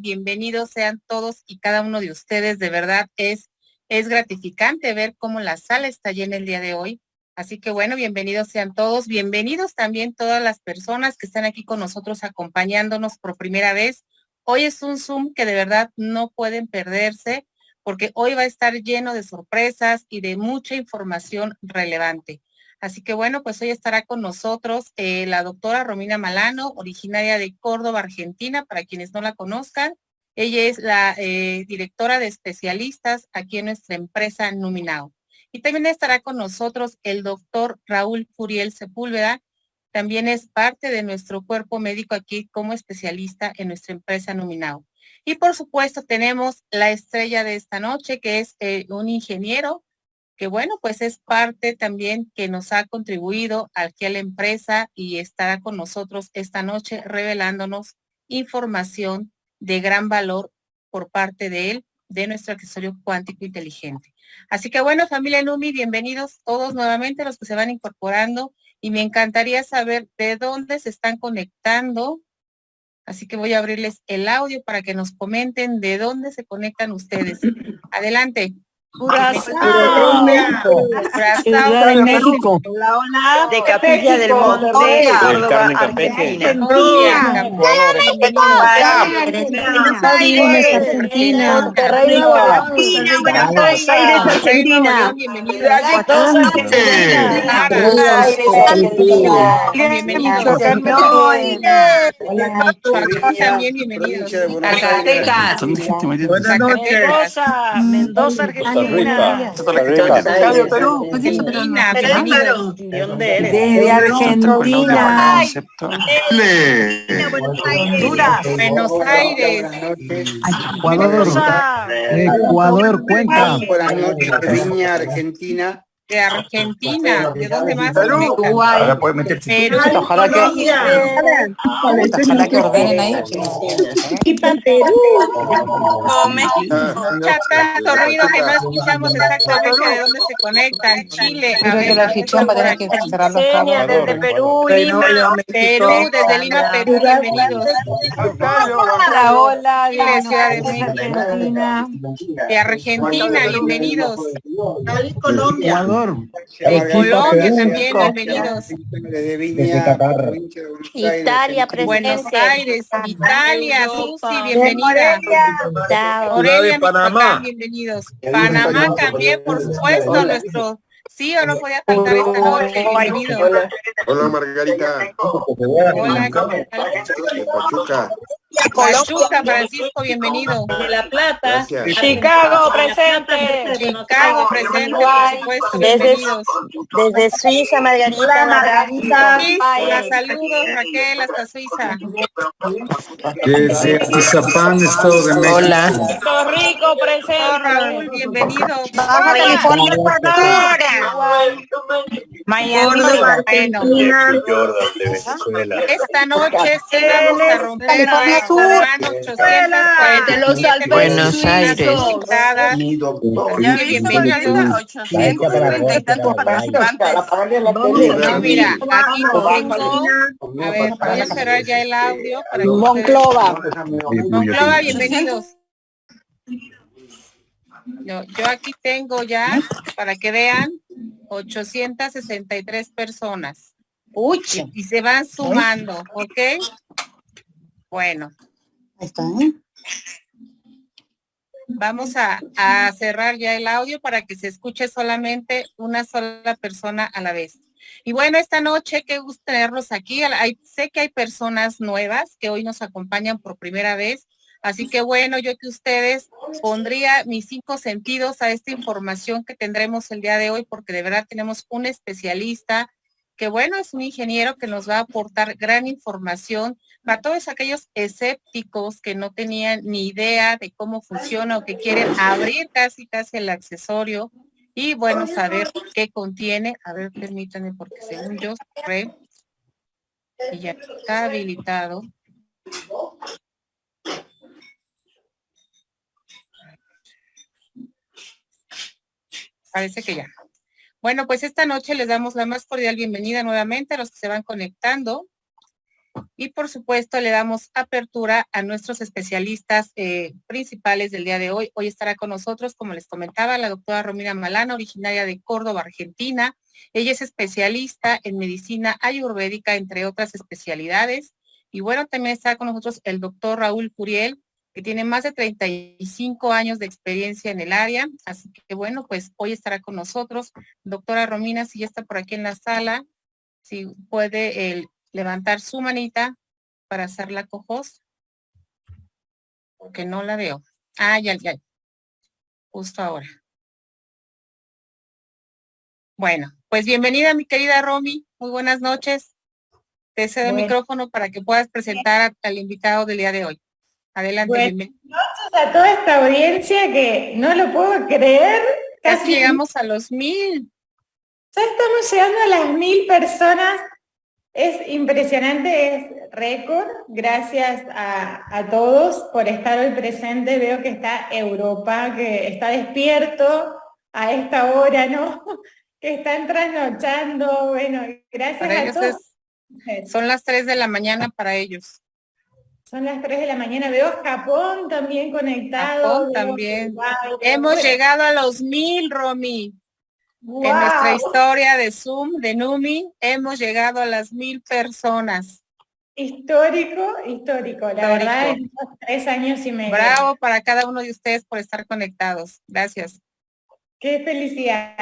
Bienvenidos sean todos y cada uno de ustedes. De verdad es gratificante ver cómo la sala está llena el día de hoy. Así que bueno, bienvenidos sean todos. Bienvenidos también todas las personas que están aquí con nosotros acompañándonos por primera vez. Hoy es un Zoom que de verdad no pueden perderse porque hoy va a estar lleno de sorpresas y de mucha información relevante. Así que bueno, pues hoy estará con nosotros la doctora Romina Malano, originaria de Córdoba, Argentina, para quienes no la conozcan. Ella es la directora de especialistas aquí en nuestra empresa Numinao. Y también estará con nosotros el doctor Raúl Furiel Sepúlveda, también es parte de nuestro cuerpo médico aquí como especialista en nuestra empresa Numinao. Y por supuesto tenemos la estrella de esta noche, que es un ingeniero, que bueno, pues es parte también que nos ha contribuido aquí a la empresa y estará con nosotros esta noche revelándonos información de gran valor por parte de él, de nuestro accesorio cuántico inteligente. Así que bueno, familia Numi, bienvenidos todos nuevamente los que se van incorporando y me encantaría saber de dónde se están conectando. Así que voy a abrirles el audio para que nos comenten de dónde se conectan ustedes. Adelante. Curazao, Ciudad de México. Hola, de Capilla del Monte, Córdoba, Argentina. Argentina. Monterrey, Buenos Aires, Argentina. También bienvenidos. Buenas noches. Mendoza, Argentina. Desde Argentina. Buenos Aires. Ecuador, Cuenca. Buenas noches, Viña, Argentina. De Argentina, ¿de dónde más? Perú. Ahora puede meterse. Perú, ojalá que ordenen ahí. México. Tanto ruido que no escuchamos exactamente de dónde se conectan. Chile, a ver, la fichón va a tener que cerrar los cabos. Desde Perú, Lima. Perú, desde Lima, Perú, bienvenidos. Hola, de Ciudad de México. De Argentina, bienvenidos. Colombia. Colombia también, bienvenidos. De Viña, Italia, Buenos Aires, Italia, Susi, bienvenida. Aurelia, Panamá, bienvenidos. Panamá también, por supuesto, nuestro CEO no podía faltar esta noche, bienvenido. Hola Margarita. Hola, Pachuca. Pachuca, Francisco, bienvenido. De La Plata. Gracias. Chicago, presente. Chicago, presente, por supuesto, bienvenidos. Desde Suiza, Margarita. Suiza, saludos, Raquel, hasta Suiza. Desde Atizapán, Estado de México. Hola. Puerto Rico, presente. Raúl, bienvenido. Baja California, Miami, bueno. Esta noche sí vamos a romper a de los Alpes. Buenos Aires. Bienvenidos. 830 y tantos participantes. Mira, aquí tengo, a ver, voy a cerrar ya el audio para que Monclova. Monclova, bienvenidos. Yo aquí tengo ya, para que vean, 863 personas. Uy, y se van sumando, ¿ok? Bueno. ahí está. Vamos a cerrar ya el audio para que se escuche solamente una sola persona a la vez. Y bueno, esta noche, qué gusto tenerlos aquí. Sé que hay personas nuevas que hoy nos acompañan por primera vez. Así que bueno, yo que ustedes pondría mis 5 sentidos a esta información que tendremos el día de hoy, porque de verdad tenemos un especialista que bueno, es un ingeniero que nos va a aportar gran información para todos aquellos escépticos que no tenían ni idea de cómo funciona o que quieren abrir casi el accesorio y bueno, saber qué contiene. A ver, permítanme porque según yo cerré y ya está habilitado. Parece que ya. Bueno, pues esta noche les damos la más cordial bienvenida nuevamente a los que se van conectando. Y por supuesto le damos apertura a nuestros especialistas principales del día de hoy. Hoy estará con nosotros, como les comentaba, la doctora Romina Malana, originaria de Córdoba, Argentina. Ella es especialista en medicina ayurvédica, entre otras especialidades. Y bueno, también está con nosotros el doctor Raúl Curiel, que tiene más de 35 años de experiencia en el área. Así que bueno, pues hoy estará con nosotros. Doctora Romina, si ya está por aquí en la sala, si puede levantar su manita para hacer la co-host, porque no la veo. Ah, ya, justo ahora. Bueno, pues bienvenida mi querida Romy, muy buenas noches. Te cedo el micrófono para que puedas presentar al invitado del día de hoy. Adelante, bienvenida. Buenas noches a toda esta audiencia que no lo puedo creer. Casi llegamos a los 1000. Ya estamos llegando a las 1000 personas. Es impresionante, es récord. Gracias a todos por estar hoy presente. Veo que está Europa, que está despierto a esta hora, ¿no? Que están trasnochando. Bueno, gracias para a todos. Son las 3 de la mañana para ellos. Son las 3 de la mañana. Veo Japón también conectado. Japón también. Hemos llegado a los 1000, Romy. Wow. En nuestra historia de Zoom, de Numi, hemos llegado a las 1000 personas. Histórico. La verdad, en 3 años y medio. Bravo para cada uno de ustedes por estar conectados. Gracias. Qué felicidad,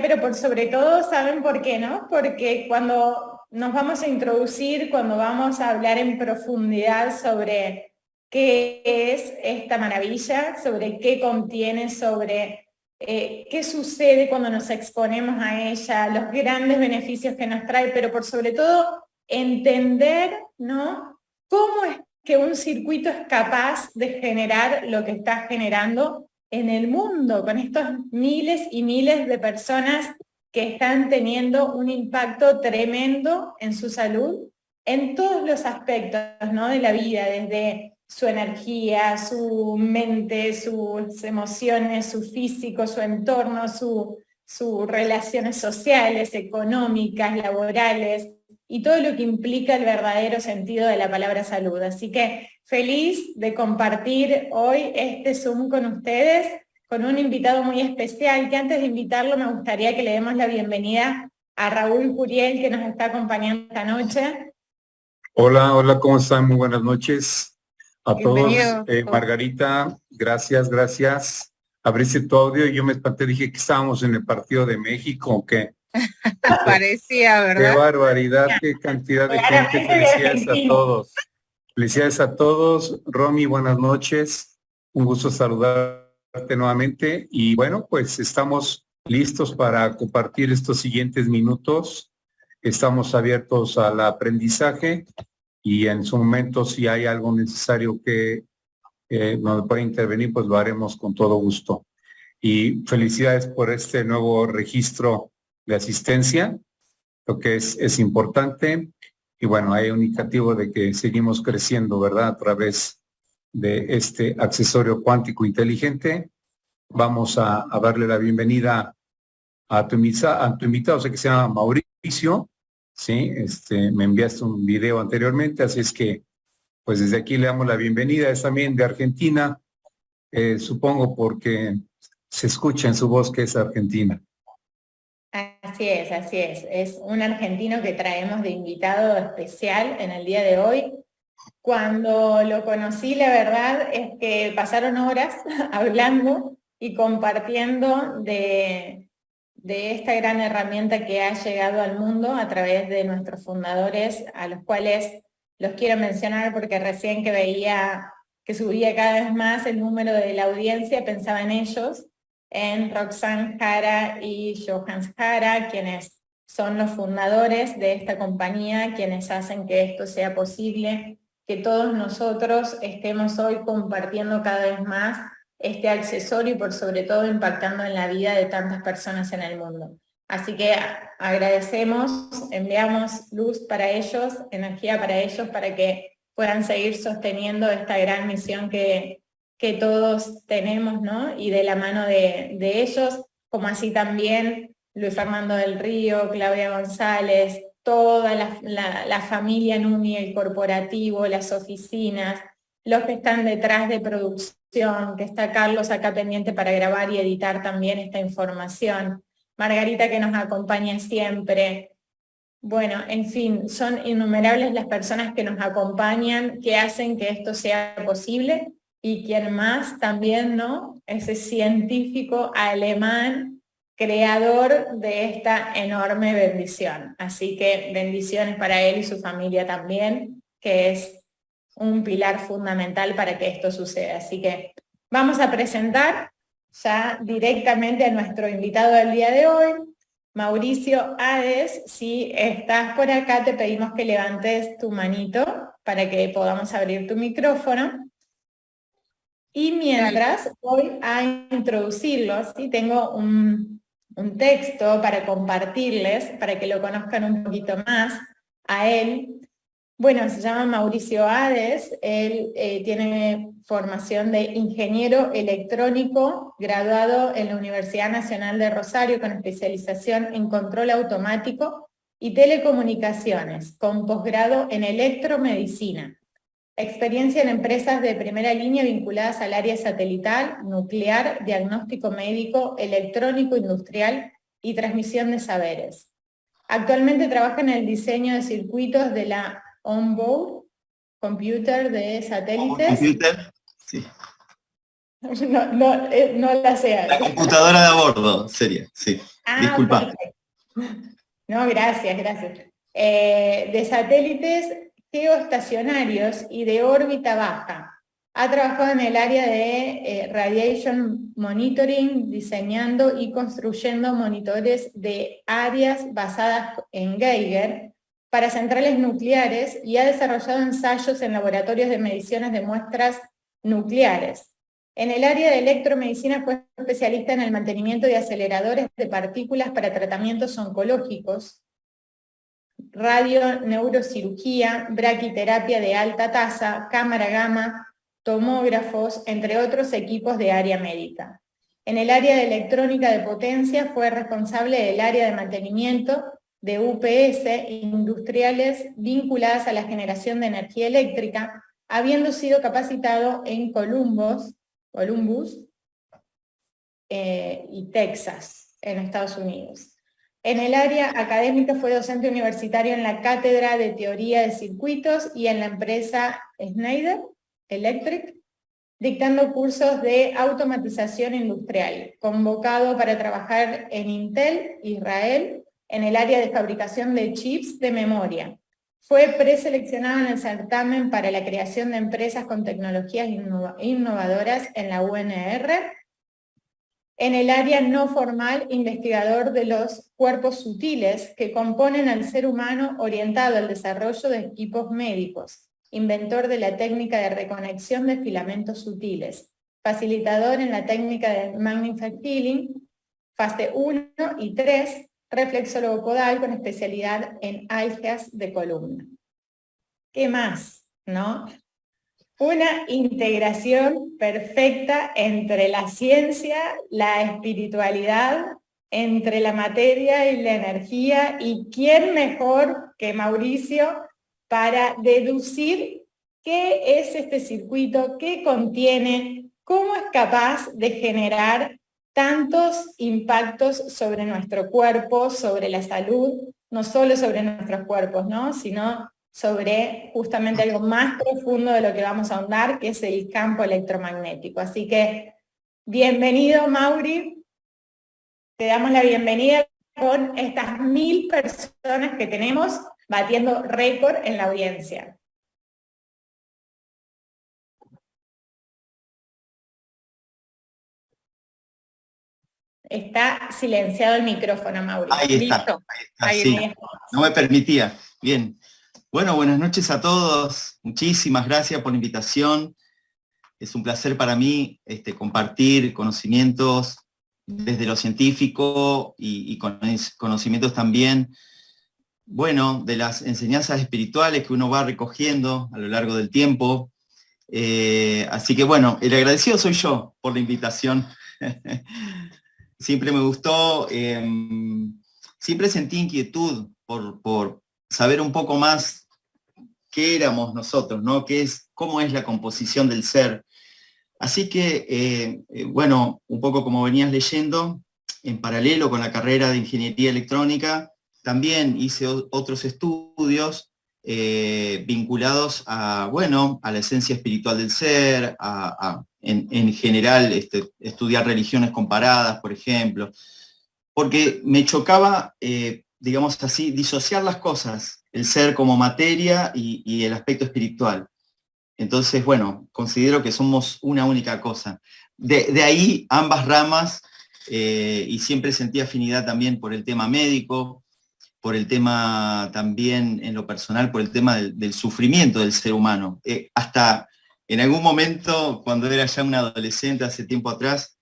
pero por sobre todo, ¿saben por qué, no? Porque cuando nos vamos a introducir, cuando vamos a hablar en profundidad sobre qué es esta maravilla, sobre qué contiene, sobre qué sucede cuando nos exponemos a ella, los grandes beneficios que nos trae, pero por sobre todo entender, ¿no? Cómo es que un circuito es capaz de generar lo que está generando en el mundo, con estos miles y miles de personas que están teniendo un impacto tremendo en su salud, en todos los aspectos, ¿no? De la vida, desde su energía, su mente, sus emociones, su físico, su entorno, sus relaciones sociales, económicas, laborales, y todo lo que implica el verdadero sentido de la palabra salud. Así que feliz de compartir hoy este Zoom con ustedes, con un invitado muy especial, que antes de invitarlo me gustaría que le demos la bienvenida a Raúl Curiel, que nos está acompañando esta noche. Hola, ¿cómo están? Muy buenas noches a Bienvenido. todos. Margarita, gracias. Abriste tu audio y yo me espanté, dije que estábamos en el partido de México, que parecía, ¿verdad? Qué barbaridad, qué cantidad de gente. Felicidades a todos. Felicidades a todos. Romy, buenas noches. Un gusto saludarte nuevamente. Y bueno, pues estamos listos para compartir estos siguientes minutos. Estamos abiertos al aprendizaje y en su momento, si hay algo necesario que nos pueda intervenir, pues lo haremos con todo gusto. Y felicidades por este nuevo registro de asistencia, lo que es importante. Y bueno, hay un indicativo de que seguimos creciendo, ¿verdad? A través de este accesorio cuántico inteligente. Vamos a darle la bienvenida a tu invitado, sé que se llama Mauricio, ¿sí? Me enviaste un video anteriormente, así es que pues desde aquí le damos la bienvenida. Es también de Argentina, supongo porque se escucha en su voz que es argentina. Así es. Es un argentino que traemos de invitado especial en el día de hoy. Cuando lo conocí, la verdad es que pasaron horas hablando y compartiendo de esta gran herramienta que ha llegado al mundo a través de nuestros fundadores, a los cuales los quiero mencionar porque recién que veía que subía cada vez más el número de la audiencia, pensaba en ellos, en Roxanne Jara y Johannes Jara, quienes son los fundadores de esta compañía, quienes hacen que esto sea posible, que todos nosotros estemos hoy compartiendo cada vez más este accesorio y por sobre todo impactando en la vida de tantas personas en el mundo. Así que agradecemos, enviamos luz para ellos, energía para ellos, para que puedan seguir sosteniendo esta gran misión que todos tenemos, ¿no? Y de la mano de ellos, como así también Luis Fernando del Río, Claudia González, toda la familia NUMI, el corporativo, las oficinas, los que están detrás de producción, que está Carlos acá pendiente para grabar y editar también esta información, Margarita que nos acompaña siempre. Bueno, en fin, son innumerables las personas que nos acompañan, que hacen que esto sea posible, y quien más también, ¿no? Ese científico alemán, creador de esta enorme bendición. Así que bendiciones para él y su familia también, que es un pilar fundamental para que esto suceda. Así que vamos a presentar ya directamente a nuestro invitado del día de hoy, Mauricio Hades. Si estás por acá, te pedimos que levantes tu manito para que podamos abrir tu micrófono. Y mientras voy a introducirlos, ¿sí? Tengo un texto para compartirles, para que lo conozcan un poquito más a él. Bueno, se llama Mauricio Hades, él tiene formación de ingeniero electrónico, graduado en la Universidad Nacional de Rosario con especialización en control automático y telecomunicaciones, con posgrado en electromedicina. Experiencia en empresas de primera línea vinculadas al área satelital, nuclear, diagnóstico médico, electrónico, industrial y transmisión de saberes. Actualmente trabaja en el diseño de circuitos de la On-Board Computer de satélites. ¿Computer? Sí. No la sé. La computadora de a bordo sería, sí. Disculpa. Perfecto. No, gracias. De satélites geoestacionarios y de órbita baja. Ha trabajado en el área de Radiation Monitoring, diseñando y construyendo monitores de áreas basadas en Geiger para centrales nucleares, y ha desarrollado ensayos en laboratorios de mediciones de muestras nucleares. En el área de electromedicina fue especialista en el mantenimiento de aceleradores de partículas para tratamientos oncológicos, radioneurocirugía, braquiterapia de alta tasa, cámara gamma, tomógrafos, entre otros equipos de área médica. En el área de electrónica de potencia fue responsable del área de mantenimiento de UPS industriales vinculadas a la generación de energía eléctrica, habiendo sido capacitado en Columbus y Texas, en Estados Unidos. En el área académica fue docente universitario en la Cátedra de Teoría de Circuitos y en la empresa Schneider Electric, dictando cursos de automatización industrial, convocado para trabajar en Intel, Israel, en el área de fabricación de chips de memoria. Fue preseleccionado en el certamen para la creación de empresas con tecnologías innovadoras en la UNR. En el área no formal, investigador de los cuerpos sutiles que componen al ser humano, orientado al desarrollo de equipos médicos, inventor de la técnica de reconexión de filamentos sutiles, facilitador en la técnica de Magnified Healing, fase 1 y 3, reflexólogo podal con especialidad en algias de columna. ¿Qué más, no? Una integración perfecta entre la ciencia, la espiritualidad, entre la materia y la energía, y quién mejor que Mauricio para deducir qué es este circuito, qué contiene, cómo es capaz de generar tantos impactos sobre nuestro cuerpo, sobre la salud, no solo sobre nuestros cuerpos, ¿no? Sino sobre justamente algo más profundo de lo que vamos a ahondar, que es el campo electromagnético. Así que, bienvenido, Mauri. Te damos la bienvenida con estas 1000 personas que tenemos batiendo récord en la audiencia. Está silenciado el micrófono, Mauri. Ahí está, sí. No me permitía. Bien. Bueno, buenas noches a todos. Muchísimas gracias por la invitación. Es un placer para mí compartir conocimientos desde lo científico y conocimientos también, bueno, de las enseñanzas espirituales que uno va recogiendo a lo largo del tiempo. Así que bueno, el agradecido soy yo por la invitación. Siempre me gustó, siempre sentí inquietud por saber un poco más qué éramos nosotros, ¿no? Cómo es la composición del ser. Así que, bueno, un poco como venías leyendo, en paralelo con la carrera de Ingeniería Electrónica, también hice otros estudios vinculados a, bueno, a la esencia espiritual del ser, en general estudiar religiones comparadas, por ejemplo, porque me chocaba, digamos así, disociar las cosas, el ser como materia y el aspecto espiritual. Entonces, bueno, considero que somos una única cosa. De ahí ambas ramas, y siempre sentí afinidad también por el tema médico, por el tema también en lo personal, por el tema del sufrimiento del ser humano. Hasta en algún momento, cuando era ya un adolescente, hace tiempo atrás,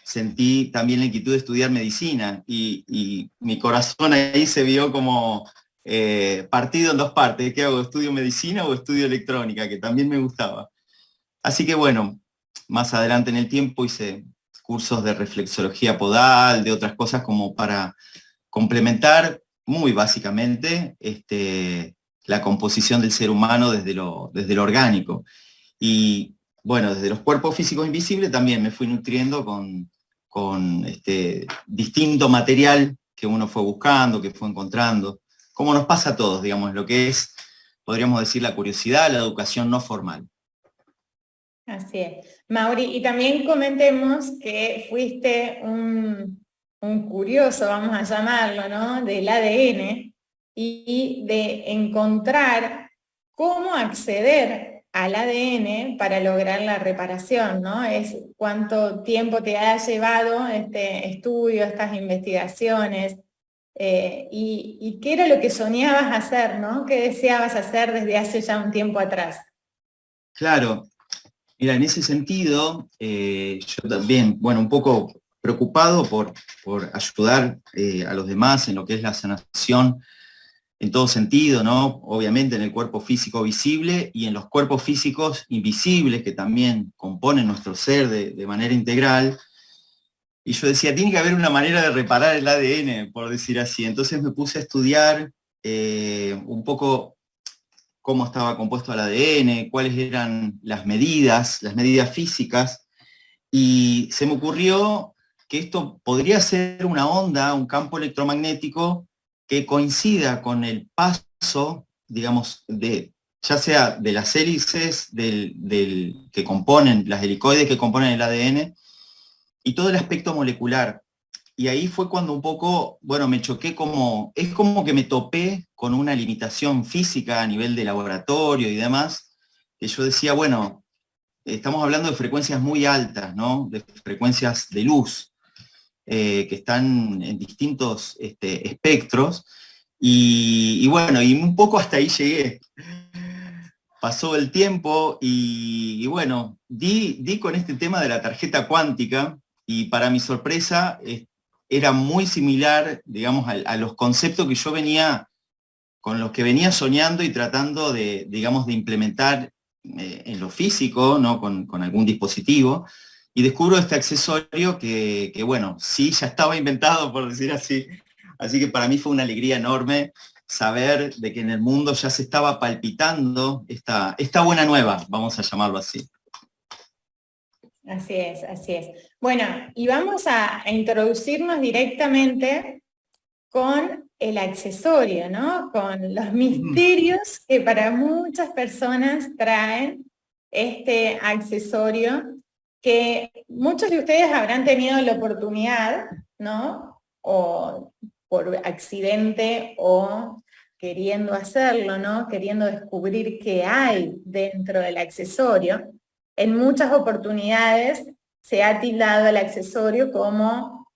sentí también la inquietud de estudiar medicina, y mi corazón ahí se vio como partido en dos partes. ¿Qué hago? ¿Estudio medicina o estudio electrónica? Que también me gustaba. Así que bueno, más adelante en el tiempo hice cursos de reflexología podal, de otras cosas como para complementar muy básicamente la composición del ser humano desde lo orgánico. Y bueno, desde los cuerpos físicos invisibles también me fui nutriendo con distinto material que uno fue buscando, que fue encontrando, como nos pasa a todos, digamos, lo que es, podríamos decir, la curiosidad, la educación no formal. Así es. Mauri, y también comentemos que fuiste un curioso, vamos a llamarlo, ¿no?, del ADN, y de encontrar cómo acceder al ADN para lograr la reparación, ¿no? Es cuánto tiempo te ha llevado este estudio, estas investigaciones, y qué era lo que soñabas hacer, ¿no? ¿Qué deseabas hacer desde hace ya un tiempo atrás? Claro, mira, en ese sentido, yo también, bueno, un poco preocupado por ayudar a los demás en lo que es la sanación en todo sentido, ¿no? Obviamente en el cuerpo físico visible y en los cuerpos físicos invisibles que también componen nuestro ser de manera integral. Y yo decía, tiene que haber una manera de reparar el ADN, por decir así. Entonces me puse a estudiar un poco cómo estaba compuesto el ADN, cuáles eran las medidas físicas, y se me ocurrió que esto podría ser una onda, un campo electromagnético que coincida con el paso, digamos, ya sea de las hélices que componen, las helicoides que componen el ADN, y todo el aspecto molecular. Y ahí fue cuando un poco, bueno, me choqué es como que me topé con una limitación física a nivel de laboratorio y demás, que yo decía, bueno, estamos hablando de frecuencias muy altas, ¿no? De frecuencias de luz, que están en distintos espectros, y bueno, y un poco hasta ahí llegué. Pasó el tiempo y bueno, di con este tema de la tarjeta cuántica, y para mi sorpresa era muy similar, digamos, a los conceptos que yo con los que venía soñando y tratando de, digamos, de implementar en lo físico, ¿no? Con algún dispositivo, y descubro este accesorio que bueno, sí, ya estaba inventado, por decir así. Así que para mí fue una alegría enorme saber de que en el mundo ya se estaba palpitando esta buena nueva, vamos a llamarlo así. Así es, así es. Bueno, y vamos a introducirnos directamente con el accesorio, ¿no? Con los misterios que para muchas personas traen este accesorio, que muchos de ustedes habrán tenido la oportunidad, ¿no? O por accidente o queriendo hacerlo, ¿no? Queriendo descubrir qué hay dentro del accesorio. En muchas oportunidades se ha tildado el accesorio como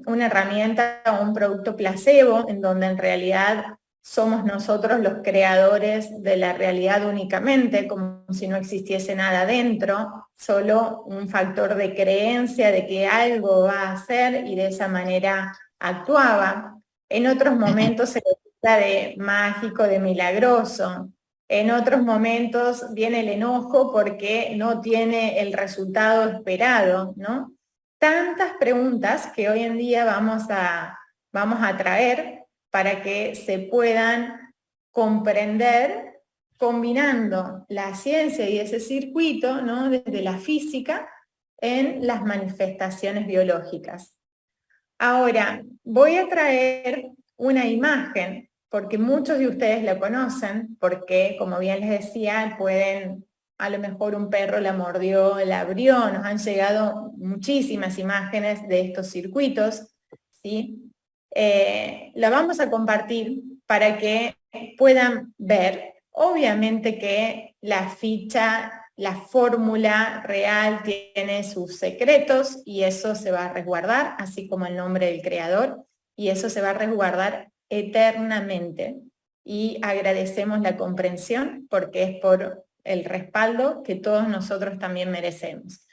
una herramienta o un producto placebo, en donde en realidad somos nosotros los creadores de la realidad únicamente, como si no existiese nada dentro, solo un factor de creencia de que algo va a hacer, y de esa manera actuaba. En otros momentos se le trata de mágico, de milagroso. En otros momentos viene el enojo porque no tiene el resultado esperado, ¿no? Tantas preguntas que hoy en día vamos a traer para que se puedan comprender combinando la ciencia y ese circuito, ¿no?, desde la física en las manifestaciones biológicas. Ahora, voy a traer una imagen, porque muchos de ustedes la conocen, porque, como bien les decía, pueden, a lo mejor un perro la mordió, la abrió, nos han llegado muchísimas imágenes de estos circuitos, ¿sí? La vamos a compartir para que puedan ver. Obviamente que la ficha, la fórmula real tiene sus secretos y eso se va a resguardar, así como el nombre del creador, y eso se va a resguardar eternamente. Y agradecemos la comprensión porque es por el respaldo que todos nosotros también merecemos.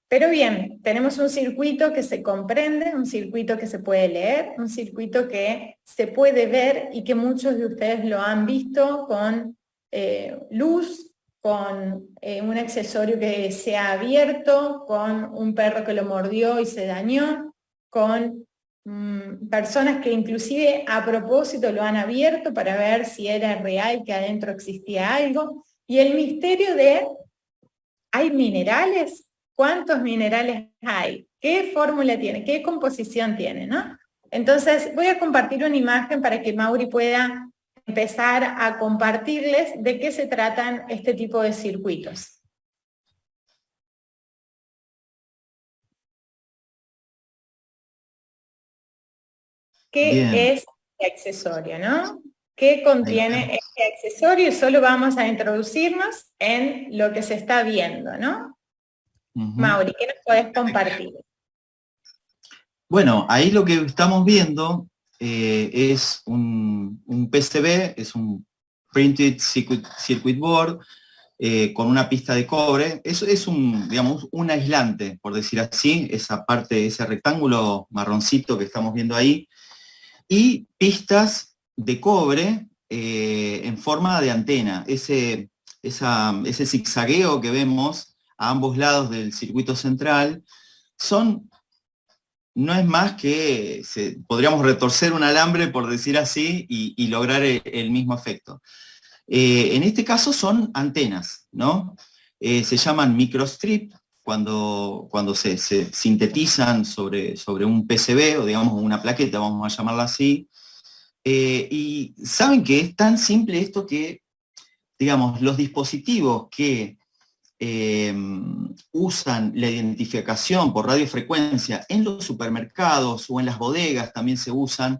Pero bien, tenemos un circuito que se comprende, un circuito que se puede leer, un circuito que se puede ver y que muchos de ustedes lo han visto con luz, con un accesorio que se ha abierto, con un perro que lo mordió y se dañó, con personas que inclusive a propósito lo han abierto para ver si era real que adentro existía algo, y el misterio de, ¿hay minerales? ¿Cuántos minerales hay? ¿Qué fórmula tiene? ¿Qué composición tiene? ¿No? Entonces voy a compartir una imagen para que Mauri pueda empezar a compartirles de qué se tratan este tipo de circuitos. ¿Qué Bien. es este accesorio, no? ¿Qué contiene este accesorio? Y solo vamos a introducirnos en lo que se está viendo, ¿no? Mauri, ¿qué nos podés compartir? Bueno, ahí lo que estamos viendo es un PCB, es un Printed Circuit Board, con una pista de cobre. Eso es digamos, un aislante, por decir así, esa parte, ese rectángulo marroncito que estamos viendo ahí, y pistas de cobre en forma de antena. Ese zigzagueo que vemos a ambos lados del circuito central no es más que, podríamos retorcer un alambre, por decir así, y lograr el mismo efecto. En este caso son antenas, ¿no? Se llaman microstrip cuando se sintetizan sobre un PCB, o digamos una plaqueta, vamos a llamarla así. Y saben que es tan simple esto que, digamos, los dispositivos que usan la identificación por radiofrecuencia en los supermercados o en las bodegas también se usan.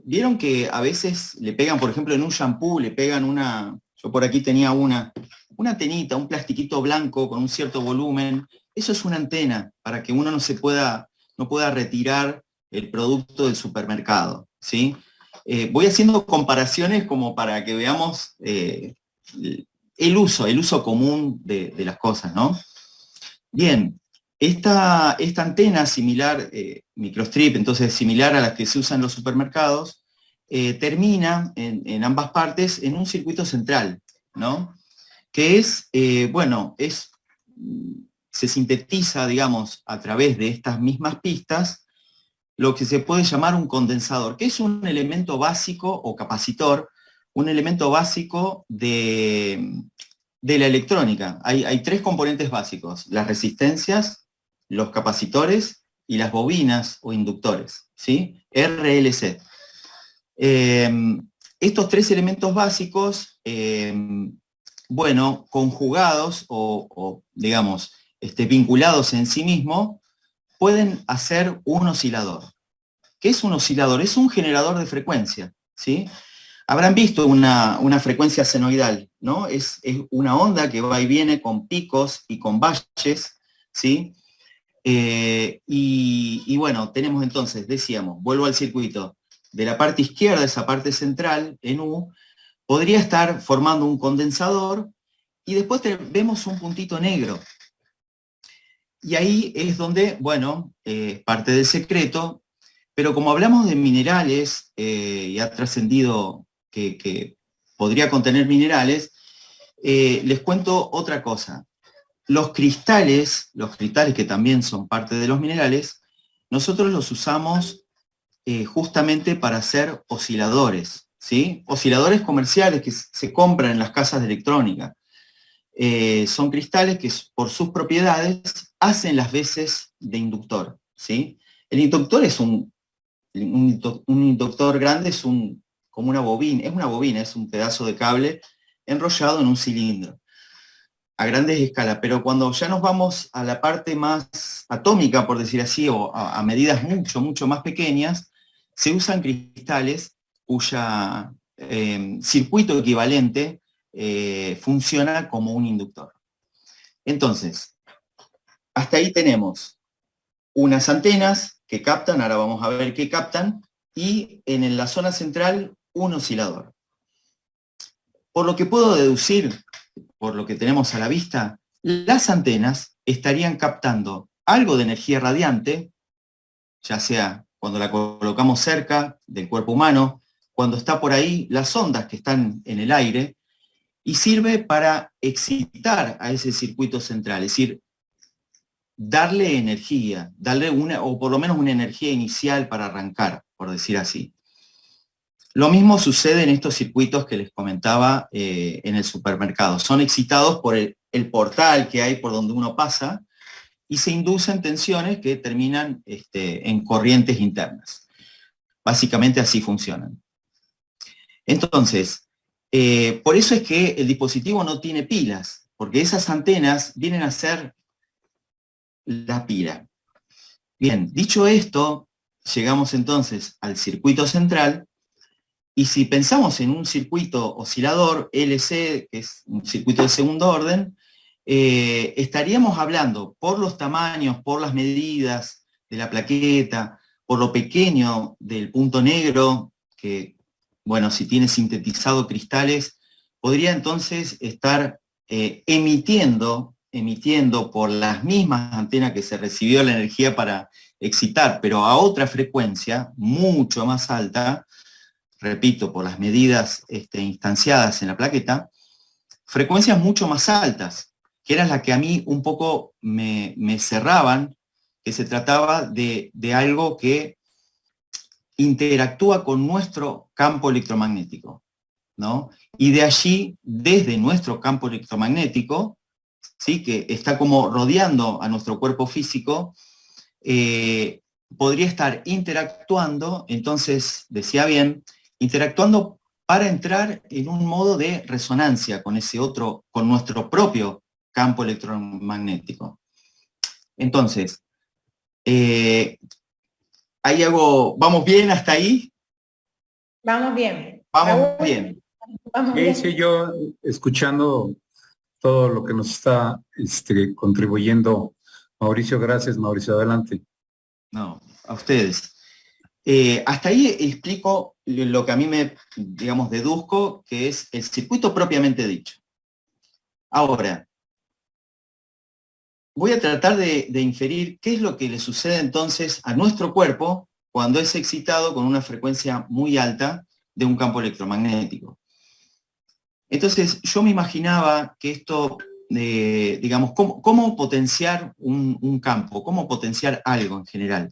Vieron que a veces le pegan, por ejemplo, en un shampoo, le pegan yo por aquí tenía una antenita, un plastiquito blanco con un cierto volumen. Eso es una antena para que uno no pueda retirar el producto del supermercado, ¿sí? Voy haciendo comparaciones como para que veamos el uso común de las cosas, ¿no? Bien, esta antena similar, microstrip, entonces similar a las que se usan en los supermercados, termina en ambas partes en un circuito central, ¿no? Que es, se sintetiza, digamos, a través de estas mismas pistas, lo que se puede llamar un condensador, que es un elemento básico o capacitor, un elemento básico de la electrónica. Hay tres componentes básicos: las resistencias, los capacitores y las bobinas o inductores, ¿sí? RLC. Estos tres elementos básicos, conjugados o digamos, vinculados en sí mismos, pueden hacer un oscilador. ¿Qué es un oscilador? Es un generador de frecuencia, ¿sí? Habrán visto una frecuencia senoidal, ¿no? Es una onda que va y viene con picos y con valles, ¿sí? Y bueno, tenemos entonces, decíamos, vuelvo al circuito, de la parte izquierda, esa parte central, en U, podría estar formando un condensador, y después vemos un puntito negro. Y ahí es donde, bueno, parte del secreto, pero como hablamos de minerales, y ha trascendido que podría contener minerales, les cuento otra cosa. Los cristales que también son parte de los minerales, nosotros los usamos justamente para hacer osciladores, ¿sí? Osciladores comerciales que se compran en las casas de electrónica. Son cristales que por sus propiedades hacen las veces de inductor, ¿sí? El inductor es un inductor grande, como una bobina, es un pedazo de cable enrollado en un cilindro, a grandes escalas, pero cuando ya nos vamos a la parte más atómica, por decir así, o a medidas mucho, mucho más pequeñas, se usan cristales cuya circuito equivalente funciona como un inductor. Entonces, hasta ahí tenemos unas antenas que captan, ahora vamos a ver qué captan, y en la zona central un oscilador. Por lo que puedo deducir, por lo que tenemos a la vista, las antenas estarían captando algo de energía radiante, ya sea cuando la colocamos cerca del cuerpo humano, cuando está por ahí, las ondas que están en el aire, y sirve para excitar a ese circuito central, es decir, darle energía, darle o por lo menos una energía inicial para arrancar, por decir así. Lo mismo sucede en estos circuitos que les comentaba en el supermercado. Son excitados por el portal que hay por donde uno pasa y se inducen tensiones que terminan en corrientes internas. Básicamente así funcionan. Entonces, por eso es que el dispositivo no tiene pilas, porque esas antenas vienen a ser la pila. Bien, dicho esto, llegamos entonces al circuito central, y si pensamos en un circuito oscilador, LC, que es un circuito de segundo orden, estaríamos hablando por los tamaños, por las medidas de la plaqueta, por lo pequeño del punto negro, que, bueno, si tiene sintetizado cristales, podría entonces estar emitiendo por las mismas antenas que se recibió la energía para excitar, pero a otra frecuencia, mucho más alta, repito, por las medidas instanciadas en la plaqueta, frecuencias mucho más altas, que eran las que a mí un poco me cerraban, que se trataba de algo que interactúa con nuestro campo electromagnético, ¿no? Y de allí, desde nuestro campo electromagnético, ¿sí?, que está como rodeando a nuestro cuerpo físico, podría estar interactuando, entonces, decía bien, interactuando para entrar en un modo de resonancia con con nuestro propio campo electromagnético. Entonces, ¿hay algo? ¿Vamos bien hasta ahí? Vamos bien. Vamos bien. Vamos ¿Qué bien. hice yo escuchando todo lo que nos está contribuyendo Mauricio? Gracias, Mauricio, adelante. No, a ustedes. Hasta ahí explico lo que a mí me, digamos, deduzco, que es el circuito propiamente dicho. Ahora, voy a tratar de inferir qué es lo que le sucede entonces a nuestro cuerpo cuando es excitado con una frecuencia muy alta de un campo electromagnético. Entonces, yo me imaginaba que esto, digamos, ¿cómo potenciar un campo? ¿Cómo potenciar algo en general?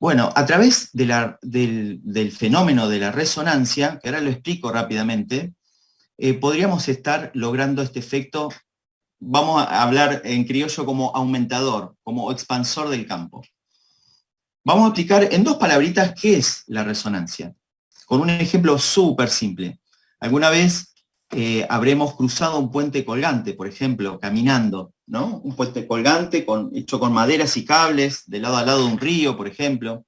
Bueno, a través del fenómeno de la resonancia, que ahora lo explico rápidamente, podríamos estar logrando este efecto, vamos a hablar en criollo como aumentador, como expansor del campo. Vamos a explicar en dos palabritas qué es la resonancia, con un ejemplo súper simple. Alguna vez habremos cruzado un puente colgante, por ejemplo, caminando, ¿no? Un puente colgante hecho con maderas y cables, de lado a lado de un río, por ejemplo.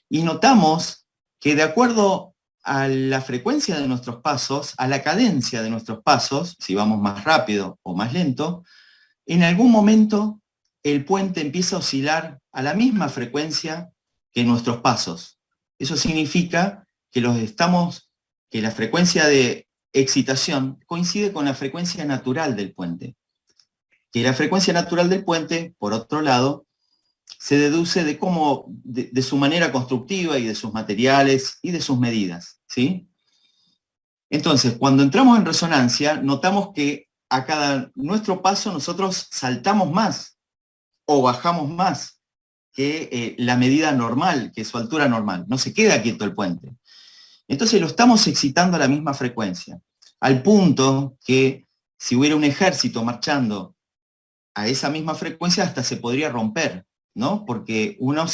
Y notamos que de acuerdo a la frecuencia de nuestros pasos, a la cadencia de nuestros pasos, si vamos más rápido o más lento, en algún momento el puente empieza a oscilar a la misma frecuencia que nuestros pasos. Eso significa que la frecuencia de excitación coincide con la frecuencia natural del puente. Y la frecuencia natural del puente, por otro lado, se deduce de su manera constructiva y de sus materiales y de sus medidas, ¿sí? Entonces, cuando entramos en resonancia, notamos que a cada nuestro paso nosotros saltamos más o bajamos más que la medida normal, que es su altura normal. No se queda quieto el puente. Entonces lo estamos excitando a la misma frecuencia, al punto que si hubiera un ejército marchando a esa misma frecuencia hasta se podría romper, ¿no? Porque una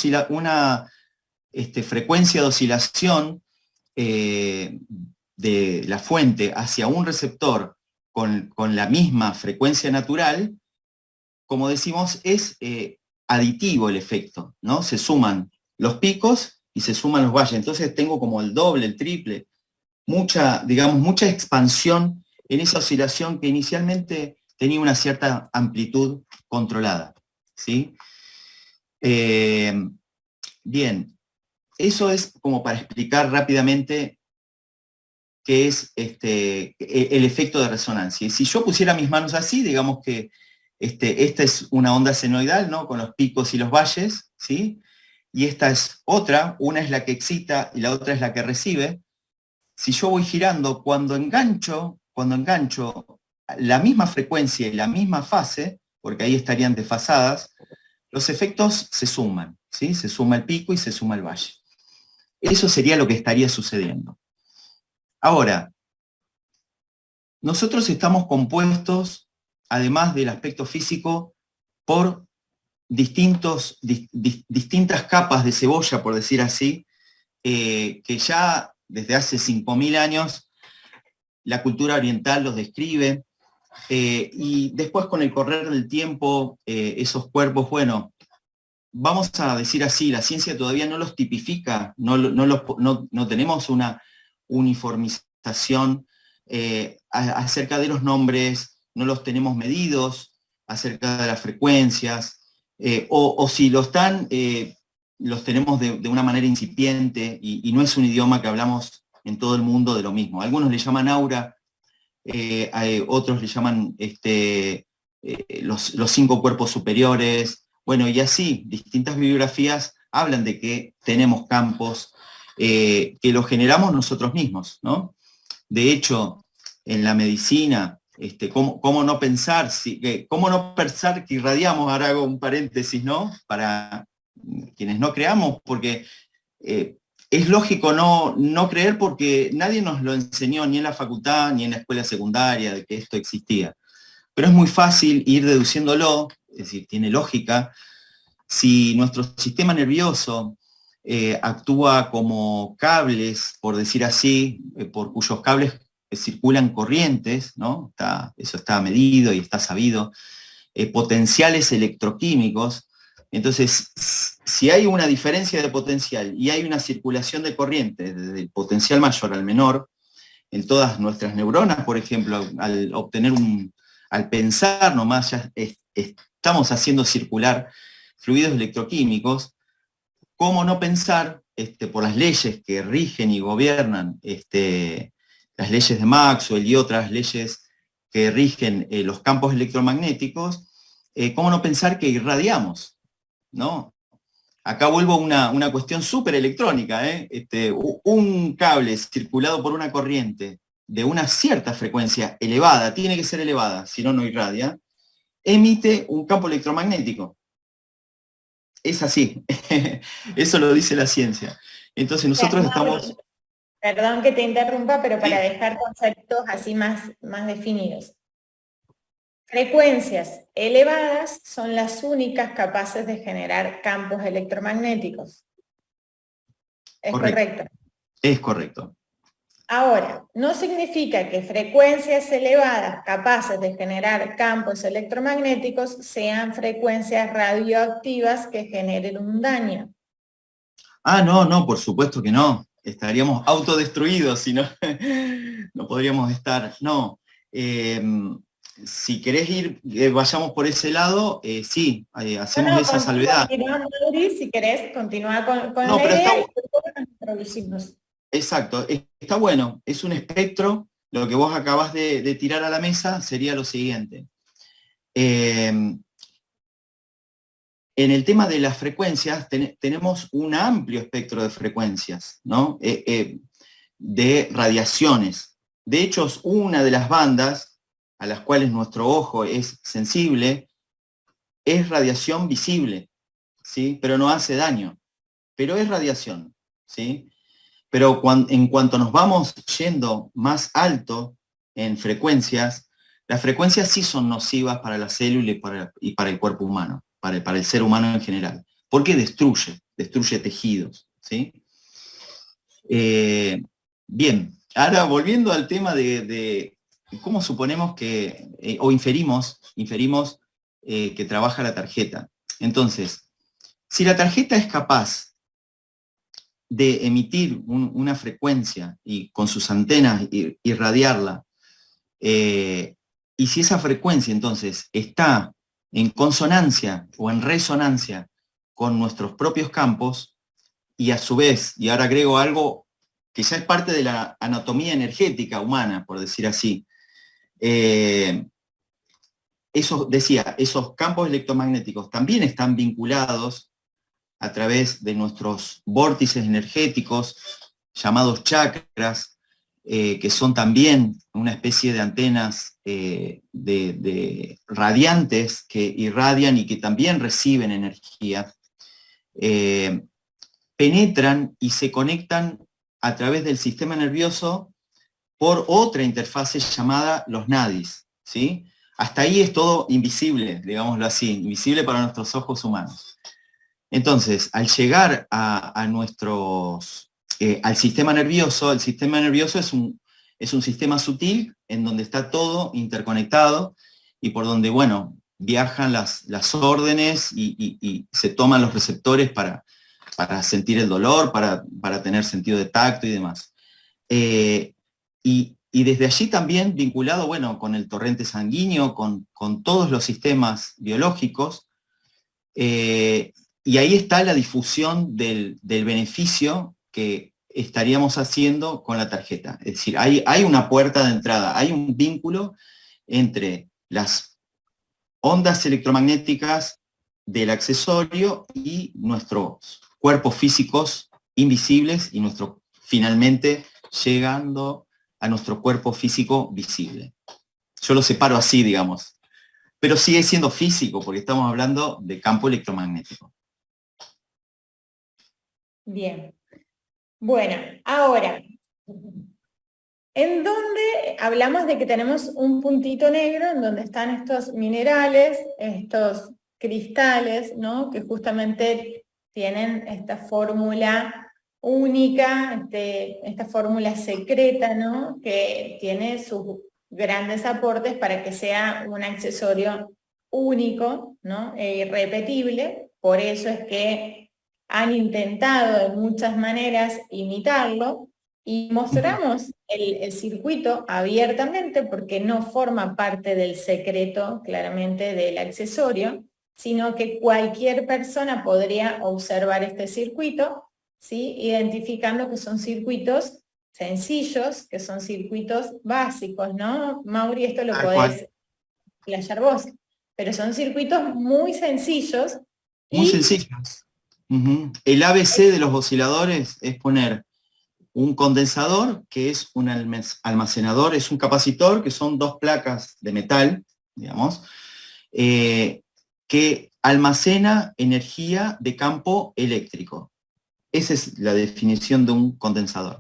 frecuencia de oscilación de la fuente hacia un receptor con la misma frecuencia natural, como decimos, es aditivo el efecto, ¿no? Se suman los picos y se suman los valles. Entonces tengo como el doble, el triple, mucha expansión en esa oscilación que inicialmente tenía una cierta amplitud controlada, ¿sí? Bien, eso es como para explicar rápidamente qué es el efecto de resonancia. Y si yo pusiera mis manos así, digamos que esta es una onda senoidal, ¿no? Con los picos y los valles, ¿sí? Y esta es otra, una es la que excita y la otra es la que recibe. Si yo voy girando, cuando engancho la misma frecuencia y la misma fase, porque ahí estarían desfasadas, los efectos se suman, ¿sí? Se suma el pico y se suma el valle. Eso sería lo que estaría sucediendo. Ahora, nosotros estamos compuestos, además del aspecto físico, por distintas capas de cebolla, por decir así, que ya desde hace 5.000 años la cultura oriental los describe, y después con el correr del tiempo, esos cuerpos, bueno, vamos a decir así, la ciencia todavía no los tipifica, no tenemos una uniformización acerca de los nombres, no los tenemos medidos acerca de las frecuencias, o si lo están, los tenemos de una manera incipiente, y no es un idioma que hablamos en todo el mundo de lo mismo. Algunos le llaman aura, otros le llaman los 5 cuerpos superiores, bueno, y así, distintas bibliografías hablan de que tenemos campos que los generamos nosotros mismos, ¿no? De hecho, en la medicina, ¿cómo no pensar que irradiamos? Ahora hago un paréntesis, ¿no? Para quienes no creamos, porque es lógico no creer, porque nadie nos lo enseñó ni en la facultad ni en la escuela secundaria de que esto existía. Pero es muy fácil ir deduciéndolo, es decir, tiene lógica. Si nuestro sistema nervioso actúa como cables, por decir así, por cuyos cables circulan corrientes, ¿no? Eso está medido y está sabido, potenciales electroquímicos. Entonces, si hay una diferencia de potencial y hay una circulación de corriente desde el potencial mayor al menor, en todas nuestras neuronas, por ejemplo, al pensar nomás, ya estamos haciendo circular fluidos electroquímicos. ¿Cómo no pensar, por las leyes que rigen y gobiernan, las leyes de Maxwell y otras leyes que rigen los campos electromagnéticos, cómo no pensar que irradiamos, ¿no? Acá vuelvo a una cuestión súper electrónica, un cable circulado por una corriente de una cierta frecuencia elevada, tiene que ser elevada, si no, no irradia, emite un campo electromagnético. Es así, eso lo dice la ciencia. Entonces nosotros estamos... Perdón que te interrumpa, pero para dejar conceptos así más definidos. Frecuencias elevadas son las únicas capaces de generar campos electromagnéticos. ¿Es correcto? Es correcto. Ahora, no significa que frecuencias elevadas capaces de generar campos electromagnéticos sean frecuencias radioactivas que generen un daño. Ah, no, por supuesto que no. Estaríamos autodestruidos, si no, no podríamos estar. No. Si querés vayamos por ese lado, sí, hacemos esa salvedad. Si querés, continúa con no, la pero idea introducirnos. Exacto, está bueno, es un espectro. Lo que vos acabás de tirar a la mesa sería lo siguiente. En el tema de las frecuencias, tenemos un amplio espectro de frecuencias, ¿no? De radiaciones. De hecho, una de las bandas a las cuales nuestro ojo es sensible es radiación visible, ¿sí? Pero no hace daño, pero es radiación, ¿sí? pero en cuanto nos vamos yendo más alto en frecuencias, las frecuencias sí son nocivas para la célula y para el cuerpo humano, para el ser humano en general, porque destruye tejidos, ¿sí? Bien, ahora volviendo al tema de cómo suponemos que, o inferimos que trabaja la tarjeta. Entonces, si la tarjeta es capaz de emitir una frecuencia y con sus antenas irradiarla, y si esa frecuencia entonces está en consonancia o en resonancia con nuestros propios campos, y a su vez, y ahora agrego algo que ya es parte de la anatomía energética humana, por decir así, esos campos electromagnéticos también están vinculados a través de nuestros vórtices energéticos, llamados chakras, que son también una especie de antenas de radiantes que irradian y que también reciben energía, penetran y se conectan a través del sistema nervioso por otra interfase llamada los nadis, ¿sí? Hasta ahí es todo invisible, digámoslo así, invisible para nuestros ojos humanos. Entonces, al llegar al sistema nervioso, el sistema nervioso es un sistema sutil en donde está todo interconectado y por donde, bueno, viajan las órdenes y se toman los receptores para sentir el dolor, para tener sentido de tacto y demás. Y desde allí también vinculado, bueno, con el torrente sanguíneo, con todos los sistemas biológicos, y ahí está la difusión del beneficio que estaríamos haciendo con la tarjeta. Es decir, hay una puerta de entrada, hay un vínculo entre las ondas electromagnéticas del accesorio y nuestros cuerpos físicos invisibles y finalmente llegando a nuestro cuerpo físico visible. Yo lo separo así, digamos, pero sigue siendo físico porque estamos hablando de campo electromagnético. Bien. Bueno, ahora, en donde hablamos de que tenemos un puntito negro en donde están estos minerales, estos cristales, ¿no? Que justamente tienen esta fórmula única, esta fórmula secreta, ¿no? Que tiene sus grandes aportes para que sea un accesorio único, ¿no? E irrepetible. Por eso es que han intentado de muchas maneras imitarlo, y mostramos el circuito abiertamente porque no forma parte del secreto claramente del accesorio, sino que cualquier persona podría observar este circuito, ¿sí? Identificando que son circuitos sencillos, que son circuitos básicos, ¿no? Mauri, esto lo podés explayar vos, pero son circuitos muy sencillos. Muy sencillos. El ABC de los osciladores es poner un condensador, que es un almacenador, es un capacitor, que son dos placas de metal, digamos, que almacena energía de campo eléctrico. Esa es la definición de un condensador.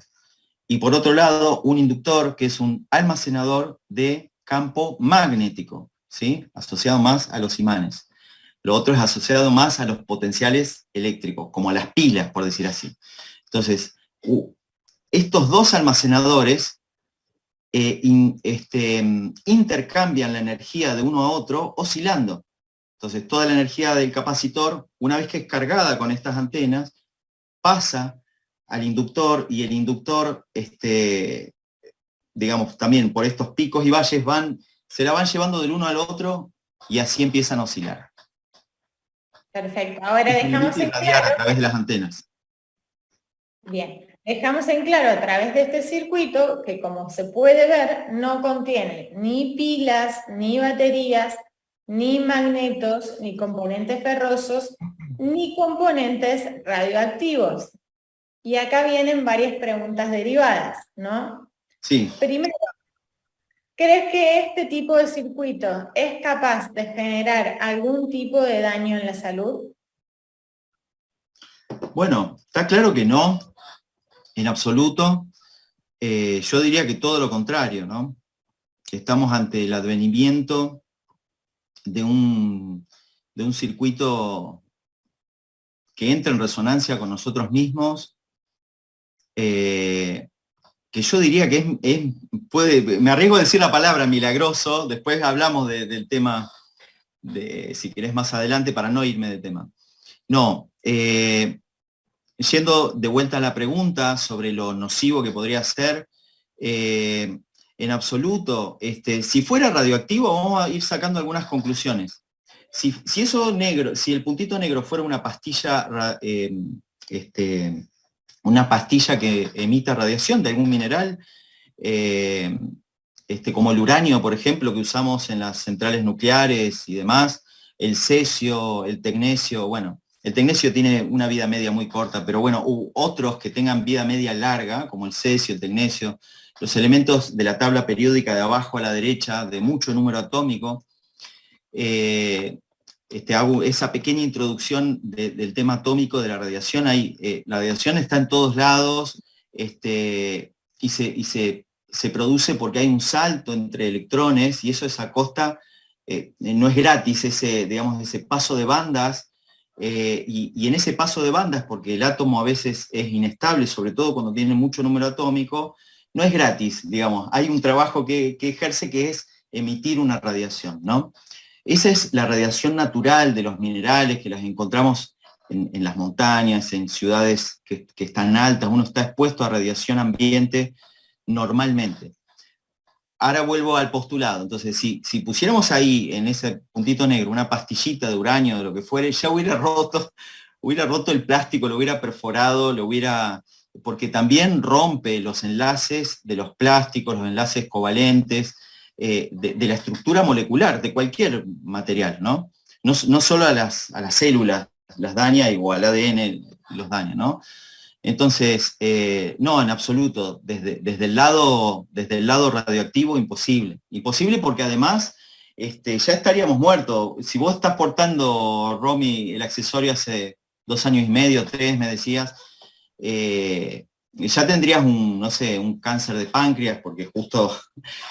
Y por otro lado, un inductor, que es un almacenador de campo magnético, ¿sí? Asociado más a los imanes. Lo otro es asociado más a los potenciales eléctricos, como a las pilas, por decir así. Entonces, estos dos almacenadores intercambian la energía de uno a otro oscilando. Entonces, toda la energía del capacitor, una vez que es cargada con estas antenas, pasa al inductor, y el inductor, digamos, también por estos picos y valles se la van llevando del uno al otro, y así empiezan a oscilar. Perfecto, ahora dejamos en claro, a través de las antenas. Bien, dejamos en claro a través de este circuito que, como se puede ver, no contiene ni pilas, ni baterías, ni magnetos, ni componentes ferrosos, ni componentes radioactivos. Y acá vienen varias preguntas derivadas, ¿no? Sí. Primero, ¿crees que este tipo de circuito es capaz de generar algún tipo de daño en la salud? Bueno, está claro que no, en absoluto. Yo diría que todo lo contrario, ¿no? Estamos ante el advenimiento de un circuito que entra en resonancia con nosotros mismos, que yo diría que me arriesgo a decir la palabra milagroso, después hablamos del tema, si querés más adelante, para no irme del tema. No, yendo de vuelta a la pregunta sobre lo nocivo que podría ser, en absoluto, si fuera radioactivo, vamos a ir sacando algunas conclusiones. Si eso negro, si el puntito negro fuera una pastilla, una pastilla que emita radiación de algún mineral, como el uranio, por ejemplo, que usamos en las centrales nucleares y demás, el cesio, el tecnecio, bueno, el tecnecio tiene una vida media muy corta, pero bueno, otros que tengan vida media larga, como el cesio, el tecnecio, los elementos de la tabla periódica de abajo a la derecha, de mucho número atómico, hago esa pequeña introducción del tema atómico de la radiación. La radiación está en todos lados, y se produce porque hay un salto entre electrones, y eso es a costa, no es gratis ese paso de bandas, y en ese paso de bandas, porque el átomo a veces es inestable, sobre todo cuando tiene mucho número atómico, no es gratis, digamos, hay un trabajo que ejerce, que es emitir una radiación, ¿no? Esa es la radiación natural de los minerales, que las encontramos en las montañas, en ciudades que están altas. Uno está expuesto a radiación ambiente normalmente. Ahora vuelvo al postulado. Entonces, si pusiéramos ahí, en ese puntito negro, una pastillita de uranio, de lo que fuere, ya hubiera roto el plástico, lo hubiera perforado, porque también rompe los enlaces de los plásticos, los enlaces covalentes, de la estructura molecular de cualquier material, ¿no? No solo a las células las daña, o al ADN los daña, ¿no? Entonces, no, en absoluto, desde el lado radioactivo, imposible. Imposible, porque además ya estaríamos muertos. Si vos estás portando, Romy, el accesorio hace 2 años y medio, 3, me decías, ya tendrías un cáncer de páncreas, porque justo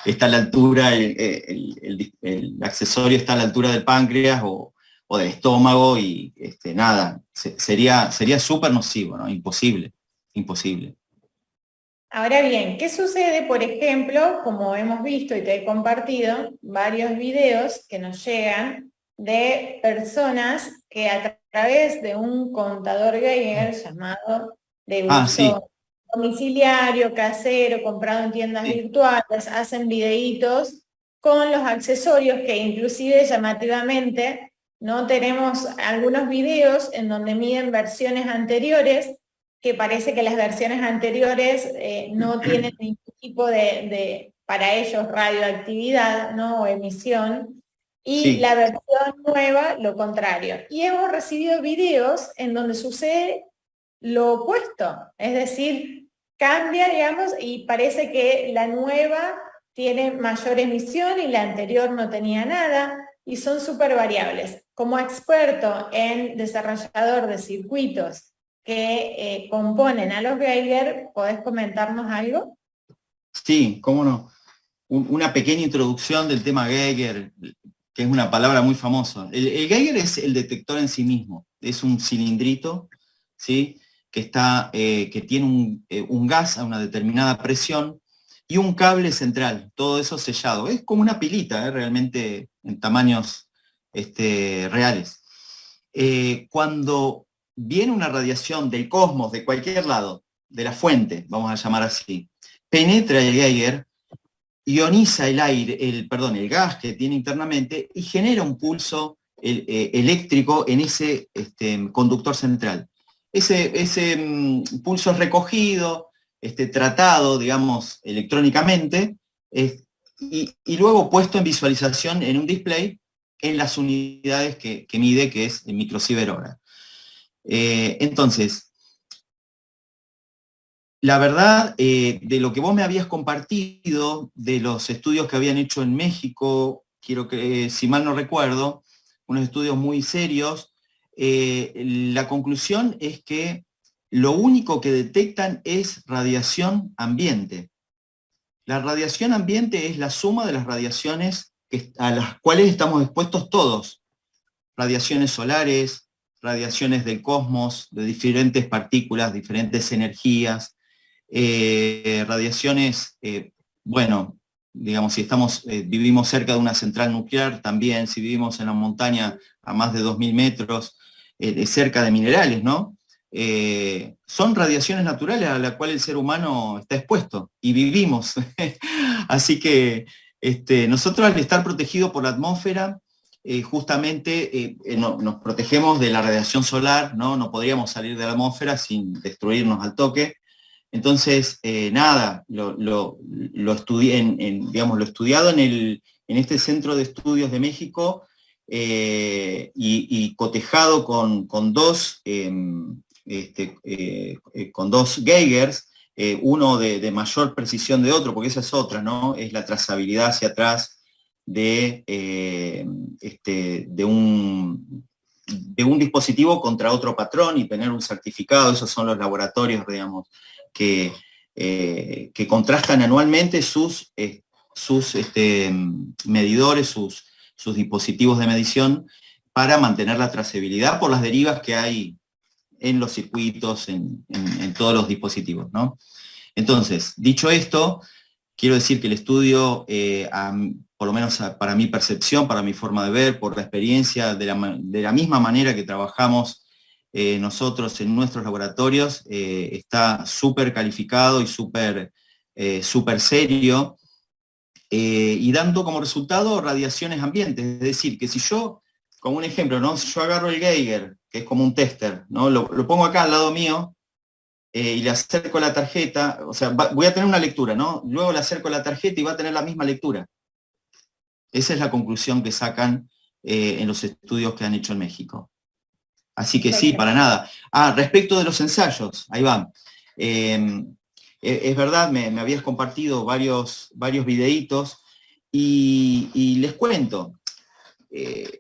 está a la altura, el accesorio está a la altura del páncreas o del estómago, y nada, sería súper nocivo, ¿no? Imposible. Ahora bien, ¿qué sucede, por ejemplo, como hemos visto y te he compartido varios videos que nos llegan de personas que a través de un contador Geiger llamado de uso domiciliario, casero, comprado en tiendas virtuales, hacen videitos con los accesorios que inclusive llamativamente, ¿no? Tenemos algunos videos en donde miden versiones anteriores, que parece que las versiones anteriores no tienen ningún tipo de, para ellos, radioactividad, ¿no? O emisión, y la versión nueva, lo contrario. Y hemos recibido videos en donde sucede lo opuesto, es decir, cambia, digamos, y parece que la nueva tiene mayor emisión y la anterior no tenía nada, y son súper variables. Como experto en desarrollador de circuitos que componen a los Geiger, ¿podés comentarnos algo? Sí, cómo no. Una pequeña introducción del tema Geiger, que es una palabra muy famosa. El Geiger es el detector en sí mismo, es un cilindrito, ¿sí? que tiene un gas a una determinada presión y un cable central, todo eso sellado. Es como una pilita, realmente en tamaños reales. Cuando viene una radiación del cosmos, de cualquier lado, de la fuente, vamos a llamar así, penetra el Geiger, ioniza el gas que tiene internamente y genera un pulso eléctrico en ese conductor central. Ese pulso es recogido, tratado, digamos, electrónicamente, y luego puesto en visualización en un display en las unidades que mide, que es el microsievert hora. Entonces, la verdad, de lo que vos me habías compartido, de los estudios que habían hecho en México, quiero que, si mal no recuerdo, unos estudios muy serios, la conclusión es que lo único que detectan es radiación ambiente. La radiación ambiente es la suma de las radiaciones a las cuales estamos expuestos todos. Radiaciones solares, radiaciones del cosmos, de diferentes partículas, diferentes energías, radiaciones, bueno, digamos, si vivimos cerca de una central nuclear, también, si vivimos en la montaña a más de 2000 metros, cerca de minerales, ¿no? Son radiaciones naturales a las cuales el ser humano está expuesto y vivimos. Así que nosotros, al estar protegidos por la atmósfera, justamente nos protegemos de la radiación solar, ¿no? No podríamos salir de la atmósfera sin destruirnos al toque. Entonces, nada, lo estudié digamos, lo estudiado en este Centro de Estudios de México, y cotejado con dos Geigers, uno de mayor precisión de otro, porque esa es otra, ¿no? Es la trazabilidad hacia atrás de un dispositivo contra otro patrón y tener un certificado. Esos son los laboratorios, digamos, que contrastan anualmente sus medidores, sus dispositivos de medición, para mantener la trazabilidad por las derivas que hay en los circuitos, en todos los dispositivos, ¿no? Entonces, dicho esto, quiero decir que el estudio, por lo menos para mi percepción, para mi forma de ver, por la experiencia, de la misma manera que trabajamos nosotros en nuestros laboratorios, está súper calificado y súper serio, y dando como resultado radiaciones ambientes. Es decir, que si yo, como un ejemplo, ¿no? Si yo agarro el Geiger, que es como un tester, ¿no? Lo pongo acá al lado mío, y le acerco la tarjeta, o sea, voy a tener una lectura, ¿no? Luego le acerco la tarjeta y va a tener la misma lectura. Esa es la conclusión que sacan en los estudios que han hecho en México. Así que sí, para nada. Respecto de los ensayos, ahí va. Es verdad, me habías compartido varios videitos, y les cuento,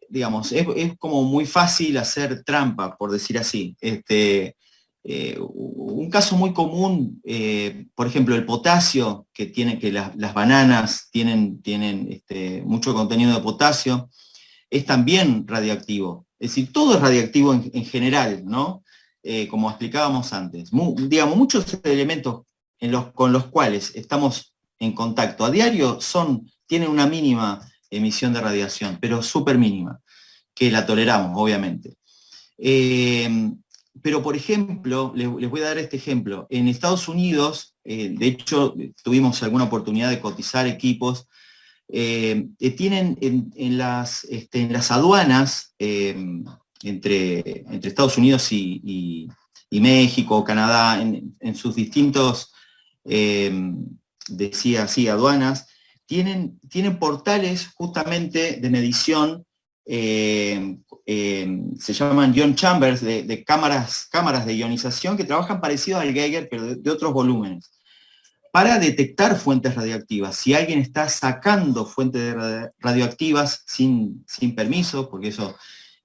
digamos, es como muy fácil hacer trampa, por decir así. Un caso muy común, por ejemplo, el potasio, que las bananas tienen mucho contenido de potasio, es también radioactivo. Es decir, todo es radioactivo en general, ¿no? Como explicábamos antes. Digamos, muchos elementos con los cuales estamos en contacto a diario tienen una mínima emisión de radiación, pero súper mínima, que la toleramos, obviamente. Pero, por ejemplo, les voy a dar este ejemplo. En Estados Unidos, de hecho, tuvimos alguna oportunidad de cotizar equipos, tienen en las aduanas, entre Estados Unidos y México, Canadá, en sus distintos, decía así, aduanas, tienen portales justamente de medición, se llaman ion chambers, de cámaras de ionización, que trabajan parecido al Geiger, pero de otros volúmenes, para detectar fuentes radioactivas. Si alguien está sacando fuentes radioactivas sin permiso, porque eso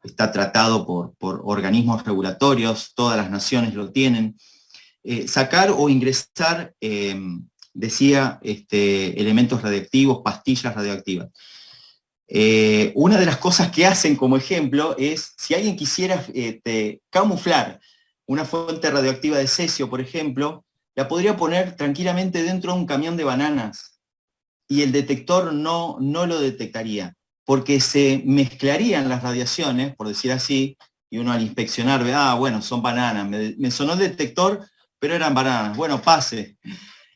está tratado por organismos regulatorios, todas las naciones lo tienen, sacar o ingresar, decía, elementos radioactivos, pastillas radioactivas. Una de las cosas que hacen como ejemplo es, si alguien quisiera camuflar una fuente radioactiva de cesio, por ejemplo, la podría poner tranquilamente dentro de un camión de bananas y el detector no lo detectaría, porque se mezclarían las radiaciones, por decir así, y uno al inspeccionar ve, bueno, son bananas, me sonó el detector, pero eran bananas, bueno, pase.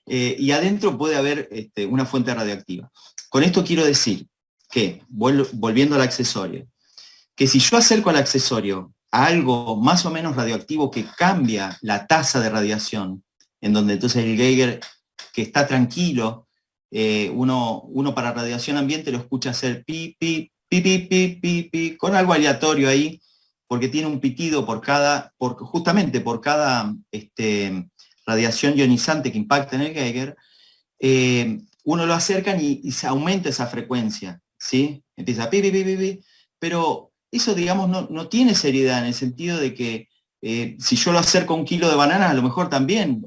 Y adentro puede haber una fuente radioactiva. Con esto quiero decir que, volviendo al accesorio, que si yo acerco al accesorio a algo más o menos radioactivo que cambia la tasa de radiación, en donde entonces el Geiger, que está tranquilo, uno para radiación ambiente lo escucha hacer pi, pi, pi, pi, pi, pi, pi, con algo aleatorio ahí, porque tiene un pitido justamente por cada radiación ionizante que impacta en el Geiger, uno lo acercan y se aumenta esa frecuencia, ¿sí? Empieza pi, pi, pi, pi, pi, pero eso, digamos, no tiene seriedad, en el sentido de que si yo lo acerco a 1 kilo de bananas, a lo mejor también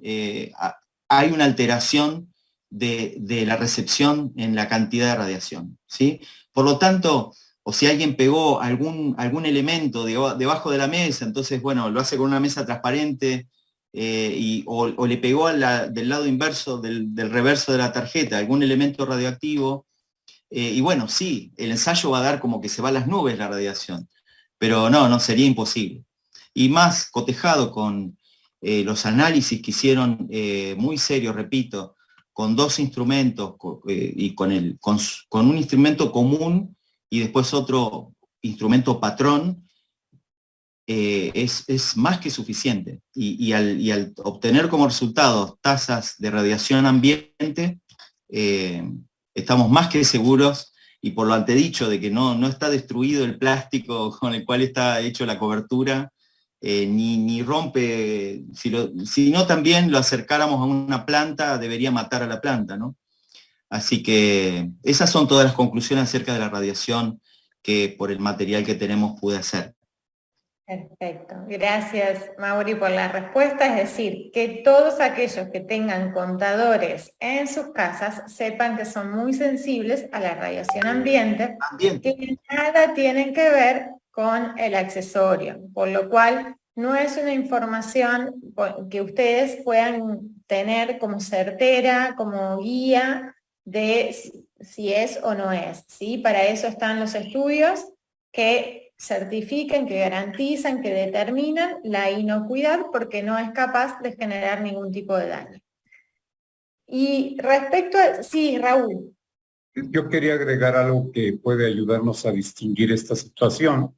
hay una alteración de la recepción en la cantidad de radiación, ¿sí? Por lo tanto, o si alguien pegó algún elemento debajo de la mesa, entonces, bueno, lo hace con una mesa transparente, o le pegó del lado inverso, del reverso de la tarjeta, algún elemento radioactivo, y bueno, sí, el ensayo va a dar como que se va a las nubes la radiación, pero no, sería imposible. Y más cotejado con los análisis que hicieron muy serios, repito, con 2 instrumentos y con un instrumento común y después otro instrumento patrón, es más que suficiente. Y al obtener como resultado tasas de radiación ambiente, estamos más que seguros, y por lo antedicho de que no está destruido el plástico con el cual está hecho la cobertura, ni rompe, si no también lo acercáramos a una planta, debería matar a la planta, ¿no? Así que esas son todas las conclusiones acerca de la radiación que por el material que tenemos pude hacer. Perfecto, gracias Mauri por la respuesta, es decir, que todos aquellos que tengan contadores en sus casas sepan que son muy sensibles a la radiación ambiente, que nada tienen que ver con el accesorio, por lo cual no es una información que ustedes puedan tener como certera, como guía de si es o no es, ¿sí? Para eso están los estudios que certifican, que garantizan, que determinan la inocuidad porque no es capaz de generar ningún tipo de daño. Y respecto a... Sí, Raúl. Yo quería agregar algo que puede ayudarnos a distinguir esta situación,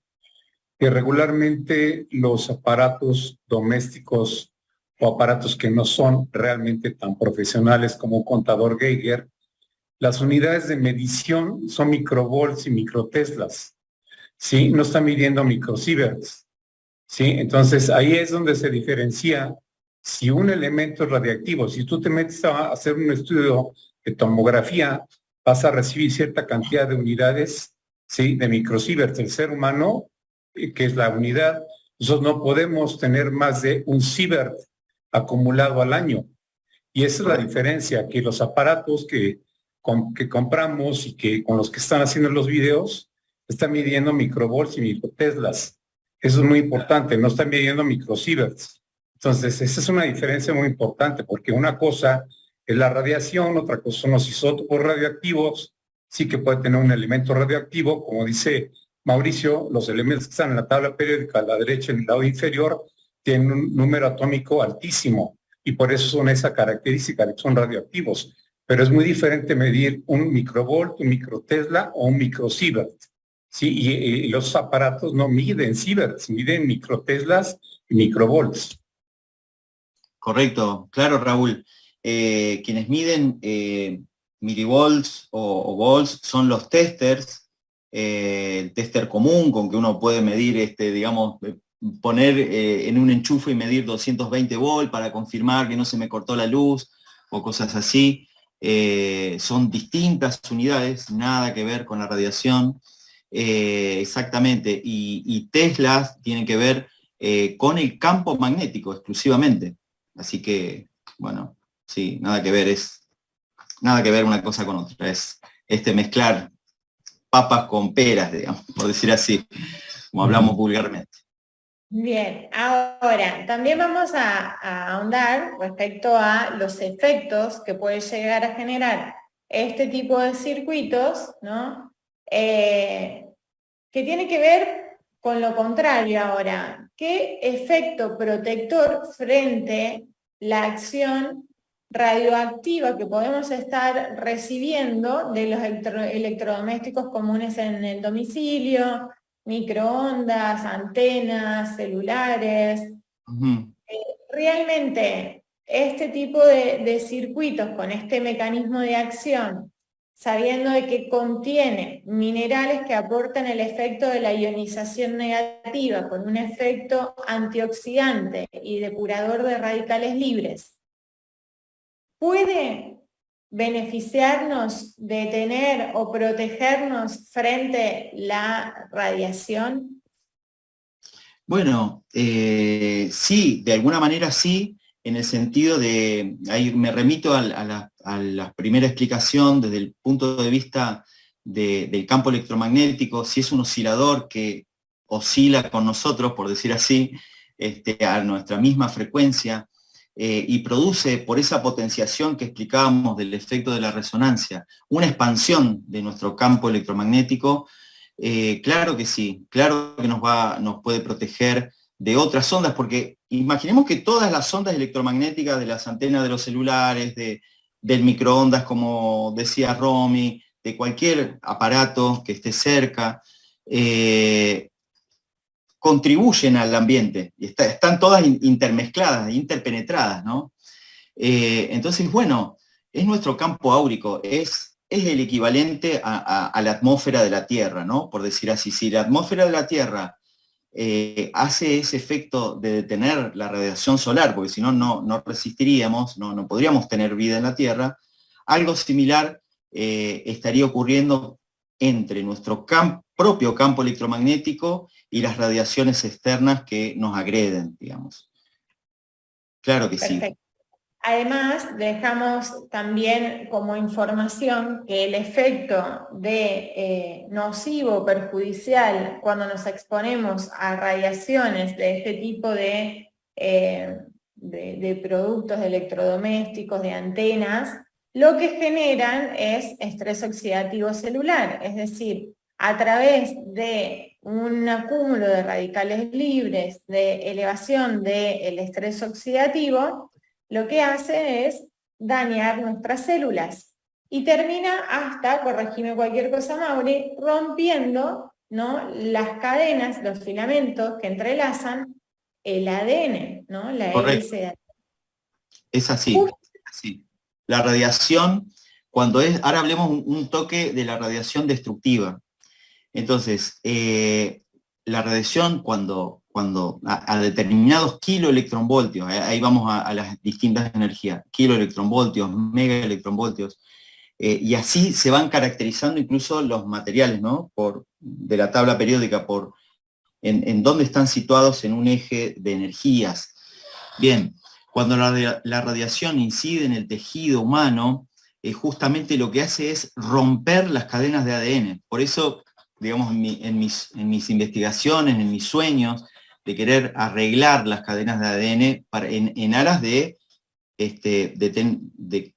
que regularmente los aparatos domésticos o aparatos que no son realmente tan profesionales como un contador Geiger, las unidades de medición son microvolts y microteslas. ¿Sí? No está midiendo microsieverts, ¿sí? Entonces, ahí es donde se diferencia si un elemento es radiactivo. Si tú te metes a hacer un estudio de tomografía, vas a recibir cierta cantidad de unidades, ¿sí? De microsieverts. El ser humano, que es la unidad, nosotros no podemos tener más de 1 sievert acumulado al año. Y esa es la diferencia, que los aparatos que compramos y que con los que están haciendo los videos, están midiendo microvolts y microteslas. Eso es muy importante, no están midiendo microsieverts. Entonces, esa es una diferencia muy importante, porque una cosa es la radiación, otra cosa son los isótopos radioactivos. Sí que puede tener un elemento radioactivo, como dice Mauricio, los elementos que están en la tabla periódica a la derecha, en el lado inferior, tienen un número atómico altísimo, y por eso son esa característica de que son radioactivos. Pero es muy diferente medir un microvolt, un microtesla o un microsievert. Sí, y los aparatos no miden sieverts, miden microteslas y microvolts. Correcto, claro, Raúl. Quienes miden milivolts o volts son los testers, el tester común con que uno puede medir, digamos, poner en un enchufe y medir 220 volts para confirmar que no se me cortó la luz o cosas así. Son distintas unidades, nada que ver con la radiación. Exactamente, y Teslas tienen que ver con el campo magnético exclusivamente. Así que, bueno, sí, nada que ver una cosa con otra. Es mezclar papas con peras, digamos, por decir así, como hablamos vulgarmente. Bien, ahora también vamos a ahondar respecto a los efectos que puede llegar a generar este tipo de circuitos, ¿no? Que tiene que ver con lo contrario ahora. ¿Qué efecto protector frente la acción radioactiva que podemos estar recibiendo de los electrodomésticos comunes en el domicilio, microondas, antenas, celulares? Realmente este tipo de circuitos con este mecanismo de acción, sabiendo de que contiene minerales que aportan el efecto de la ionización negativa con un efecto antioxidante y depurador de radicales libres, ¿puede beneficiarnos, detener o protegernos frente a la radiación? Bueno, sí, de alguna manera sí, en el sentido de, ahí me remito a la primera explicación desde el punto de vista del campo electromagnético, si es un oscilador que oscila con nosotros, por decir así, a nuestra misma frecuencia, y produce por esa potenciación que explicábamos del efecto de la resonancia, una expansión de nuestro campo electromagnético, claro que sí, claro que nos puede proteger de otras ondas, porque imaginemos que todas las ondas electromagnéticas de las antenas de los celulares, del microondas, como decía Romy, de cualquier aparato que esté cerca, contribuyen al ambiente, y están todas intermezcladas, interpenetradas, ¿no? Entonces, bueno, es nuestro campo áurico, es el equivalente a la atmósfera de la Tierra, ¿no? Por decir así, si la atmósfera de la Tierra hace ese efecto de detener la radiación solar, porque si no, no resistiríamos, no podríamos tener vida en la Tierra, algo similar estaría ocurriendo entre nuestro propio campo electromagnético y las radiaciones externas que nos agreden, digamos. Claro que Perfecto. sí. Además, dejamos también como información que el efecto de nocivo, perjudicial, cuando nos exponemos a radiaciones de este tipo de productos, de electrodomésticos, de antenas, lo que generan es estrés oxidativo celular, es decir, a través de un acúmulo de radicales libres, de elevación del estrés oxidativo, lo que hace es dañar nuestras células y termina hasta, corregime cualquier cosa Mauri, rompiendo, ¿no?, las cadenas, los filamentos que entrelazan el ADN, ¿no?, la hélice de ADN. Es así, es así. La radiación, ahora hablemos un toque de la radiación destructiva. Entonces, la radiación cuando a determinados kiloelectronvoltios, ahí vamos a las distintas energías, kiloelectronvoltios, megaelectronvoltios, y así se van caracterizando incluso los materiales, ¿no? De la tabla periódica, en dónde están situados en un eje de energías. Bien, cuando la radiación incide en el tejido humano, justamente lo que hace es romper las cadenas de ADN. Por eso, digamos, en mis investigaciones, en mis sueños, de querer arreglar las cadenas de ADN en aras de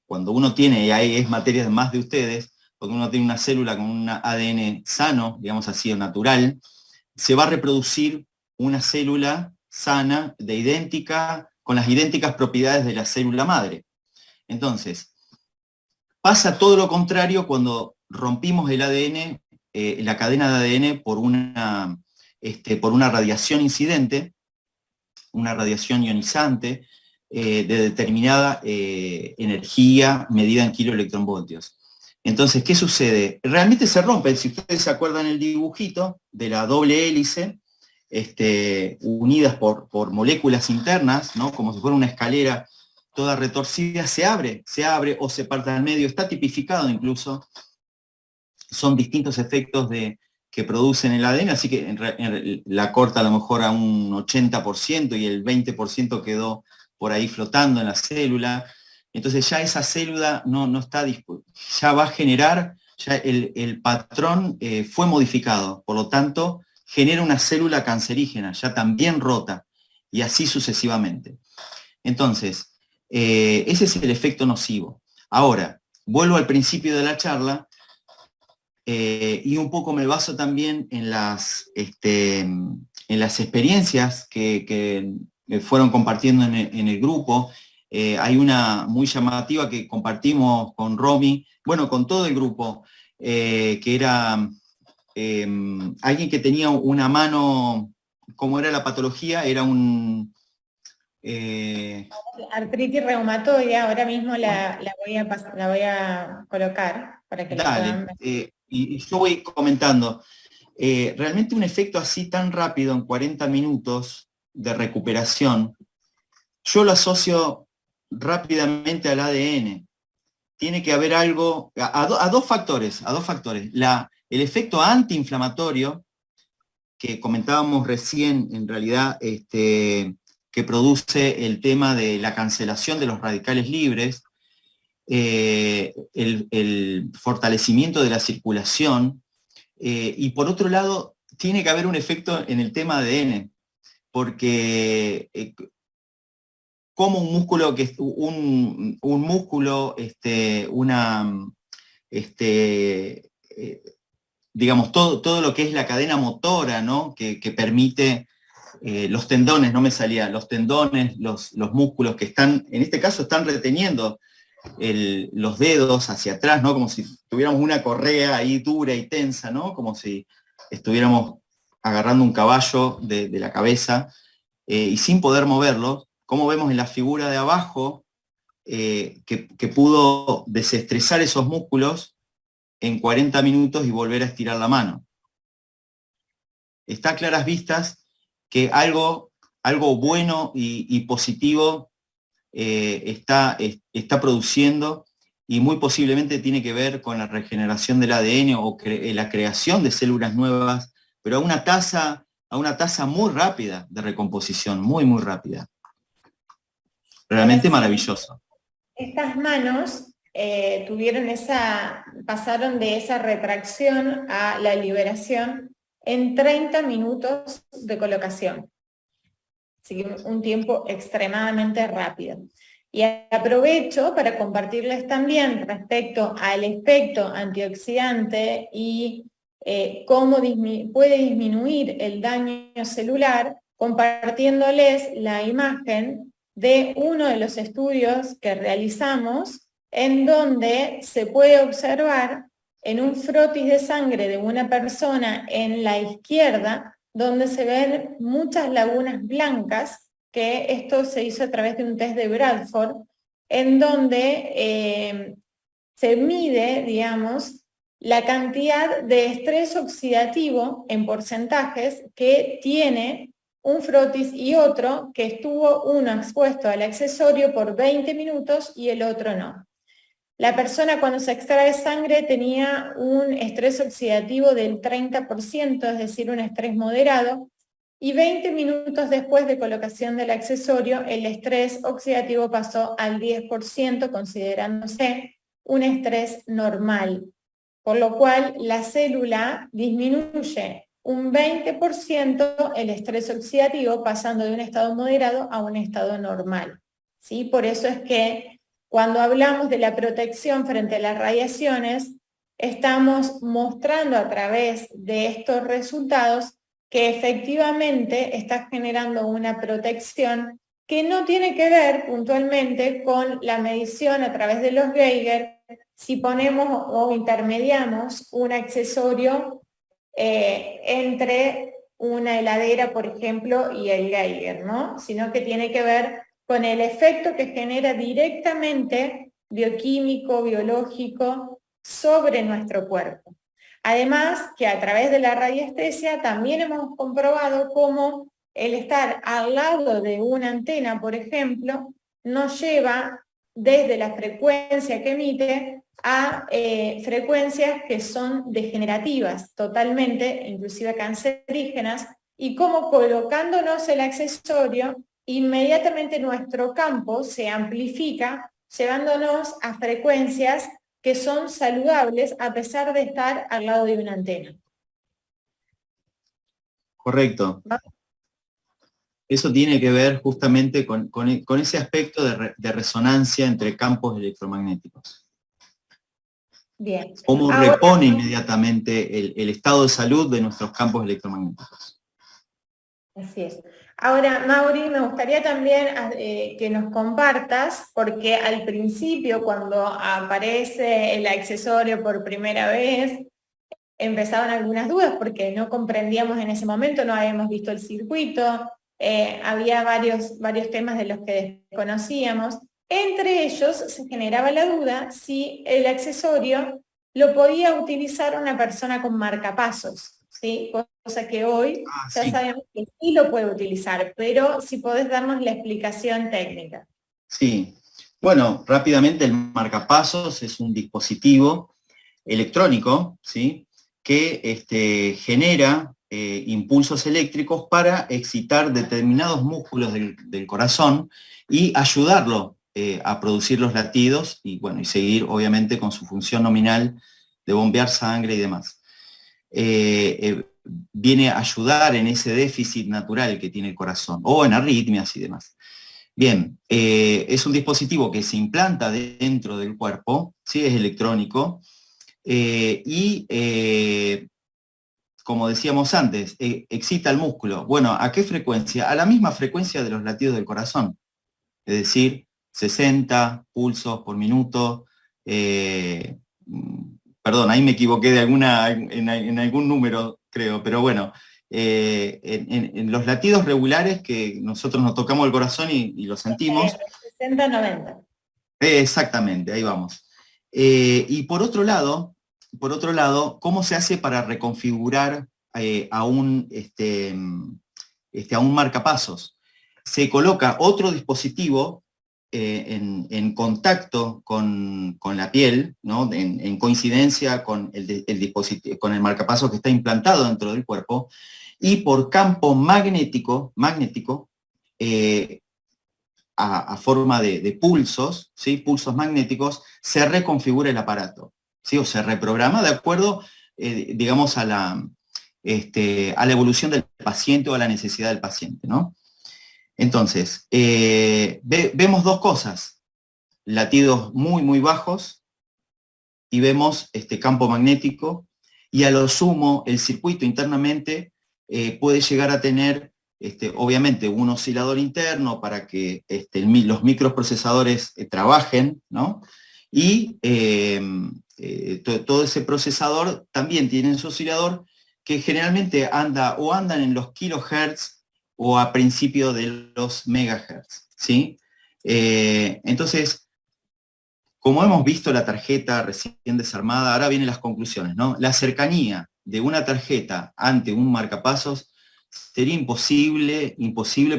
cuando uno tiene, y ahí es materia más de ustedes, cuando uno tiene una célula con un ADN sano, digamos así, o natural, se va a reproducir una célula sana, con las idénticas propiedades de la célula madre. Entonces, pasa todo lo contrario cuando rompimos el ADN, la cadena de ADN por una radiación incidente, una radiación ionizante, de determinada energía medida en kiloelectronvoltios. Entonces, ¿qué sucede? Realmente se rompe, si ustedes se acuerdan el dibujito de la doble hélice, unidas por moléculas internas, ¿no?, como si fuera una escalera toda retorcida, se abre o se parte al medio, está tipificado incluso. Son distintos efectos que producen el ADN, así que la corta a lo mejor a un 80% y el 20% quedó por ahí flotando en la célula. Entonces ya esa célula no está dispuesta, ya va a generar, ya el patrón fue modificado, por lo tanto genera una célula cancerígena, ya también rota, y así sucesivamente. Entonces, ese es el efecto nocivo. Ahora, vuelvo al principio de la charla, y un poco me baso también en las experiencias que fueron compartiendo en el grupo. Hay una muy llamativa que compartimos con Romy, bueno, con todo el grupo, que era alguien que tenía una mano, ¿cómo era la patología? Era un... artritis reumatoide, ahora mismo la voy a colocar para que la puedan ver. Y yo voy comentando, realmente un efecto así tan rápido en 40 minutos de recuperación, yo lo asocio rápidamente al ADN. Tiene que haber algo, a dos factores. El efecto antiinflamatorio, que comentábamos recién, en realidad, que produce el tema de la cancelación de los radicales libres, el fortalecimiento de la circulación, y por otro lado, tiene que haber un efecto en el tema ADN, porque como un músculo, digamos, todo lo que es la cadena motora, ¿no? que permite los tendones, no me salía, los tendones, los músculos que están, en este caso están reteniendo los dedos hacia atrás, ¿no? Como si tuviéramos una correa ahí dura y tensa, ¿no? Como si estuviéramos agarrando un caballo de la cabeza y sin poder moverlo, como vemos en la figura de abajo, que pudo desestresar esos músculos en 40 minutos y volver a estirar la mano. Está a claras vistas que algo bueno y positivo está produciendo, y muy posiblemente tiene que ver con la regeneración del ADN o la creación de células nuevas, pero a una tasa muy rápida de recomposición, muy rápida. Realmente maravilloso. Estas manos pasaron de esa retracción a la liberación en 30 minutos de colocación. Así que un tiempo extremadamente rápido. Y aprovecho para compartirles también respecto al efecto antioxidante y cómo puede disminuir el daño celular, compartiéndoles la imagen de uno de los estudios que realizamos, en donde se puede observar en un frotis de sangre de una persona en la izquierda, donde se ven muchas lagunas blancas, que esto se hizo a través de un test de Bradford, en donde se mide, digamos, la cantidad de estrés oxidativo en porcentajes que tiene un frotis y otro, que estuvo uno expuesto al accesorio por 20 minutos y el otro no. La persona cuando se extrae sangre tenía un estrés oxidativo del 30%, es decir, un estrés moderado, y 20 minutos después de colocación del accesorio, el estrés oxidativo pasó al 10%, considerándose un estrés normal, por lo cual la célula disminuye un 20% el estrés oxidativo, pasando de un estado moderado a un estado normal. ¿Sí? Por eso es que cuando hablamos de la protección frente a las radiaciones, estamos mostrando a través de estos resultados que efectivamente está generando una protección que no tiene que ver puntualmente con la medición a través de los Geiger, si ponemos o intermediamos un accesorio entre una heladera, por ejemplo, y el Geiger, ¿no? Sino que tiene que ver con el efecto que genera directamente bioquímico, biológico, sobre nuestro cuerpo. Además, que a través de la radiestesia también hemos comprobado cómo el estar al lado de una antena, por ejemplo, nos lleva desde la frecuencia que emite a frecuencias que son degenerativas totalmente, inclusive cancerígenas, y cómo colocándonos el accesorio, inmediatamente nuestro campo se amplifica, llevándonos a frecuencias que son saludables a pesar de estar al lado de una antena. Correcto. Eso tiene que ver justamente con ese aspecto de resonancia entre campos electromagnéticos. Bien. Cómo repone inmediatamente el estado de salud de nuestros campos electromagnéticos. Así es. Ahora, Mauri, me gustaría también que nos compartas, porque al principio, cuando aparece el accesorio por primera vez, empezaban algunas dudas, porque no comprendíamos en ese momento, no habíamos visto el circuito, había varios temas de los que desconocíamos. Entre ellos se generaba la duda si el accesorio lo podía utilizar una persona con marcapasos, ¿sí? Cosa que hoy ya sabemos que sí lo puede utilizar, pero si podés darnos la explicación técnica. Sí, bueno, rápidamente el marcapasos es un dispositivo electrónico, ¿sí? Que genera impulsos eléctricos para excitar determinados músculos del corazón y ayudarlo a producir los latidos y, bueno, y seguir obviamente con su función nominal de bombear sangre y demás. Viene a ayudar en ese déficit natural que tiene el corazón, o en arritmias y demás. Bien, es un dispositivo que se implanta dentro del cuerpo, ¿sí? Es electrónico, y como decíamos antes, excita el músculo. Bueno, ¿a qué frecuencia? A la misma frecuencia de los latidos del corazón, es decir, 60 pulsos por minuto. Perdón, ahí me equivoqué de en algún número, creo, pero bueno, en los latidos regulares que nosotros nos tocamos el corazón y lo sentimos. 60-90. Exactamente, ahí vamos. Y por otro lado, ¿cómo se hace para reconfigurar a un marcapasos? Se coloca otro dispositivo en contacto con la piel, ¿no? En coincidencia con el marcapasos que está implantado dentro del cuerpo, y por campo magnético a forma de pulsos, ¿sí? Pulsos magnéticos, se reconfigura el aparato, ¿sí? O se reprograma de acuerdo, digamos, a la evolución del paciente o a la necesidad del paciente, ¿no? Entonces, vemos dos cosas: latidos muy, muy bajos, y vemos campo magnético, y a lo sumo el circuito internamente puede llegar a tener, obviamente, un oscilador interno para que los microprocesadores trabajen, ¿no? Y todo ese procesador también tiene su oscilador, que generalmente andan en los kilohertz o a principio de los megahertz, ¿sí? Entonces, como hemos visto la tarjeta recién desarmada, ahora vienen las conclusiones, ¿no? La cercanía de una tarjeta ante un marcapasos sería imposible,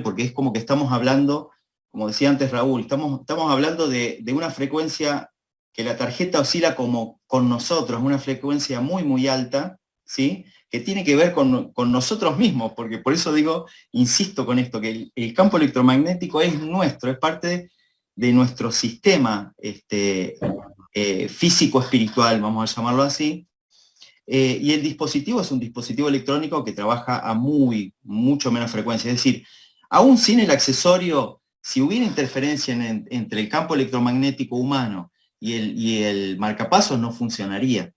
porque es como que estamos hablando, como decía antes Raúl, estamos hablando de una frecuencia que la tarjeta oscila como con nosotros, una frecuencia muy, muy alta, ¿sí? Que tiene que ver con nosotros mismos, porque por eso digo, insisto con esto, que el campo electromagnético es nuestro, es parte de nuestro sistema físico-espiritual, vamos a llamarlo así, y el dispositivo es un dispositivo electrónico que trabaja a mucho menos frecuencia, es decir, aún sin el accesorio, si hubiera interferencia entre el campo electromagnético humano y el marcapasos, no funcionaría.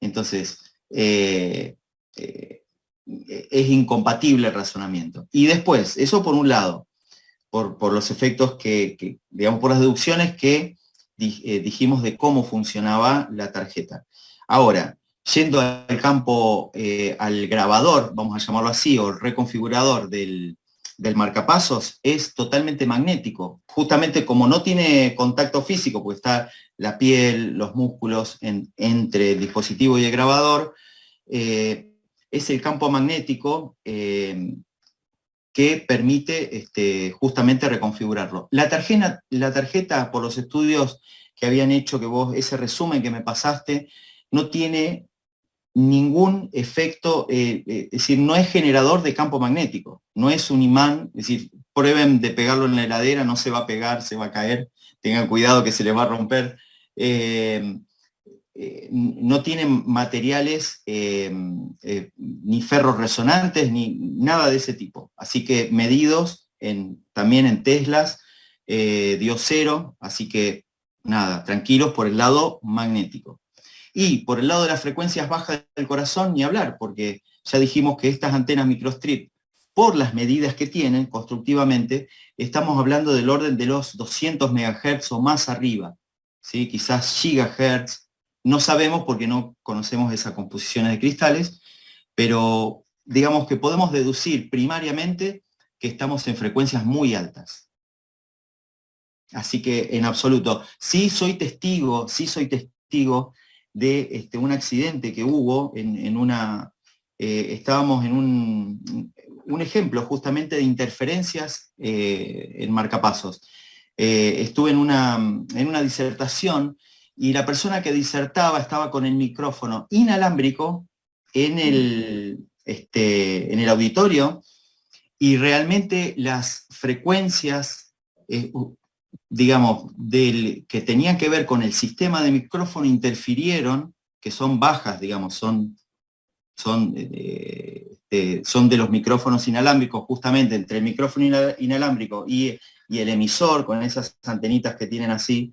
Entonces, es incompatible el razonamiento. Y después, eso por un lado, por los efectos digamos, por las deducciones que dijimos de cómo funcionaba la tarjeta. Ahora, yendo al campo, al grabador, vamos a llamarlo así, o el reconfigurador del marcapasos, es totalmente magnético. Justamente como no tiene contacto físico, porque está la piel, los músculos entre el dispositivo y el grabador, es el campo magnético que permite justamente reconfigurarlo. La tarjeta, por los estudios que habían hecho, ese resumen que me pasaste, no tiene ningún efecto, es decir, no es generador de campo magnético, no es un imán, es decir, prueben de pegarlo en la heladera, no se va a pegar, se va a caer, tengan cuidado que se les va a romper. No tiene materiales ni ferros resonantes, ni nada de ese tipo. Así que medidos también en teslas, dio 0, así que nada, tranquilos por el lado magnético. Y por el lado de las frecuencias bajas del corazón, ni hablar, porque ya dijimos que estas antenas microstrip, por las medidas que tienen constructivamente, estamos hablando del orden de los 200 MHz o más arriba, ¿sí? Quizás gigahertz, no sabemos porque no conocemos esas composiciones de cristales, pero digamos que podemos deducir primariamente que estamos en frecuencias muy altas. Así que en absoluto, sí soy testigo de un accidente que hubo estábamos en un ejemplo justamente de interferencias en marcapasos. Estuve en una disertación y la persona que disertaba estaba con el micrófono inalámbrico en en el auditorio, y realmente las frecuencias, digamos, que tenían que ver con el sistema de micrófono interfirieron, que son bajas, digamos, son de los micrófonos inalámbricos, justamente entre el micrófono inalámbrico y el emisor, con esas antenitas que tienen así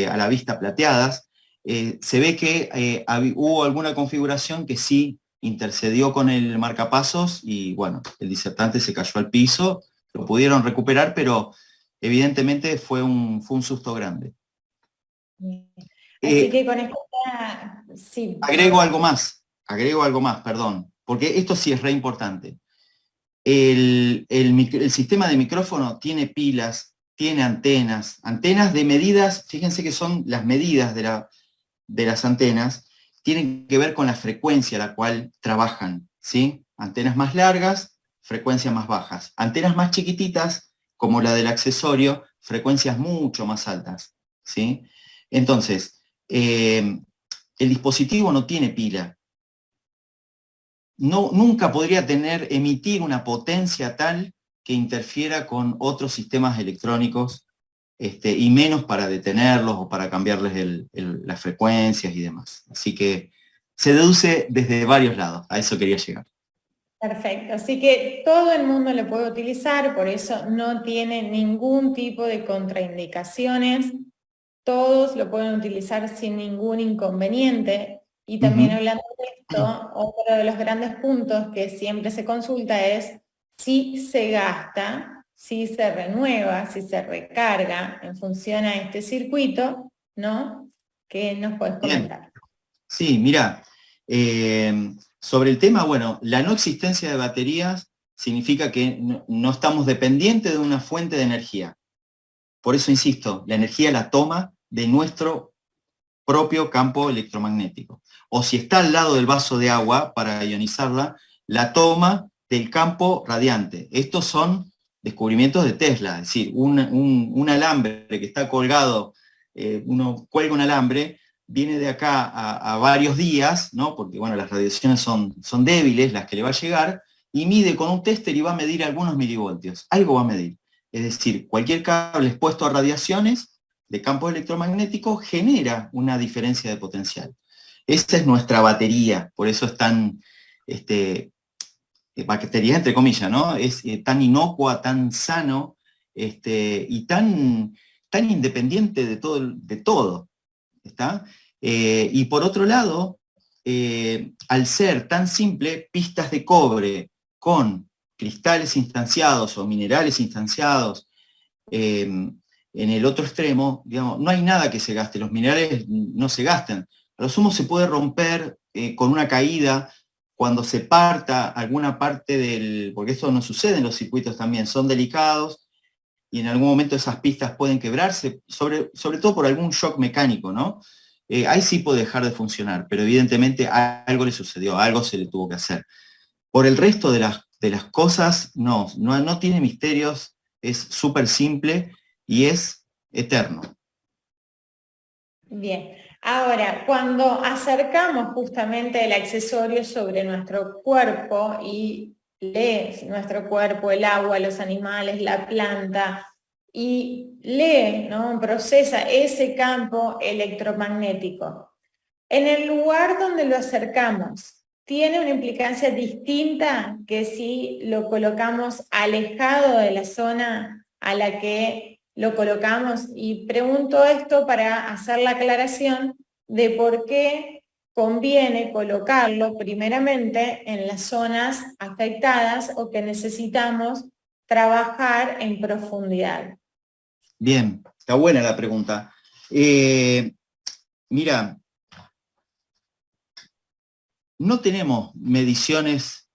a la vista plateadas, se ve que hubo alguna configuración que sí intercedió con el marcapasos y bueno, el disertante se cayó al piso, lo pudieron recuperar, pero evidentemente fue un susto grande. Así que con esto sí. Agrego algo más, perdón, porque esto sí es re importante. El sistema de micrófono tiene pilas, tiene antenas de medidas, fíjense que son las medidas de las antenas, tienen que ver con la frecuencia a la cual trabajan, ¿sí? Antenas más largas, frecuencias más bajas. Antenas más chiquititas, como la del accesorio, frecuencias mucho más altas, ¿sí? Entonces, el dispositivo no tiene pila. Nunca podría emitir una potencia tal que interfiera con otros sistemas electrónicos, y menos para detenerlos o para cambiarles las frecuencias y demás. Así que se deduce desde varios lados, a eso quería llegar. Perfecto, así que todo el mundo lo puede utilizar, por eso no tiene ningún tipo de contraindicaciones, todos lo pueden utilizar sin ningún inconveniente, y también hablando de esto, otro de los grandes puntos que siempre se consulta es si se gasta, si se renueva, si se recarga en función a este circuito, ¿no? ¿Qué nos puedes comentar? Bien. Sí, mira, sobre el tema, bueno, la no existencia de baterías significa que no estamos dependientes de una fuente de energía. Por eso insisto, la energía la toma de nuestro propio campo electromagnético. O si está al lado del vaso de agua para ionizarla, la toma del campo radiante. Estos son descubrimientos de Tesla, es decir, un alambre que está colgado, uno cuelga un alambre, viene de acá a varios días, ¿no? Porque bueno, las radiaciones son débiles, las que le va a llegar, y mide con un tester y va a medir algunos milivoltios, algo va a medir. Es decir, cualquier cable expuesto a radiaciones de campos electromagnéticos genera una diferencia de potencial. Esa es nuestra batería, por eso es tan, batería entre comillas, ¿no? Es tan inocua, tan sano, y tan independiente de todo, ¿está? Y por otro lado, al ser tan simple, pistas de cobre con cristales instanciados o minerales instanciados, en el otro extremo, digamos, no hay nada que se gaste, los minerales no se gastan. A lo sumo se puede romper con una caída, cuando se parta alguna parte porque esto no sucede en los circuitos también, son delicados, y en algún momento esas pistas pueden quebrarse, sobre todo por algún shock mecánico, ¿no? Ahí sí puede dejar de funcionar, pero evidentemente algo le sucedió, algo se le tuvo que hacer. Por el resto de las cosas, no tiene misterios, es súper simple y es eterno. Bien, ahora, cuando acercamos justamente el accesorio sobre nuestro cuerpo y lee nuestro cuerpo, el agua, los animales, la planta, y lee, ¿no? Procesa ese campo electromagnético. En el lugar donde lo acercamos, ¿tiene una implicancia distinta que si lo colocamos alejado de la zona a la que lo colocamos? Y pregunto esto para hacer la aclaración de por qué conviene colocarlo primeramente en las zonas afectadas o que necesitamos trabajar en profundidad. Bien, está buena la pregunta. Mira, no tenemos mediciones,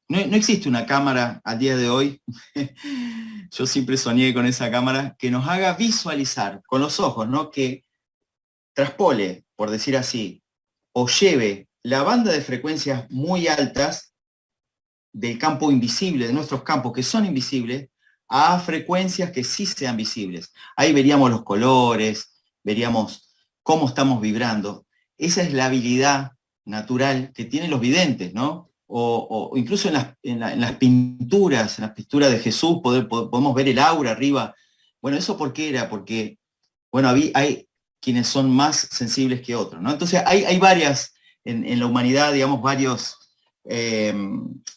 no existe una cámara al día de hoy, yo siempre soñé con esa cámara, que nos haga visualizar con los ojos, ¿no? Que traspole, por decir así, o lleve la banda de frecuencias muy altas del campo invisible, de nuestros campos que son invisibles, a frecuencias que sí sean visibles. Ahí veríamos los colores, veríamos cómo estamos vibrando. Esa es la habilidad natural que tienen los videntes, ¿no? o incluso en las pinturas de Jesús, podemos ver el aura arriba. Bueno, ¿eso por qué era? Porque, bueno, hay quienes son más sensibles que otros, ¿no? Entonces hay varias, en la humanidad, digamos, varios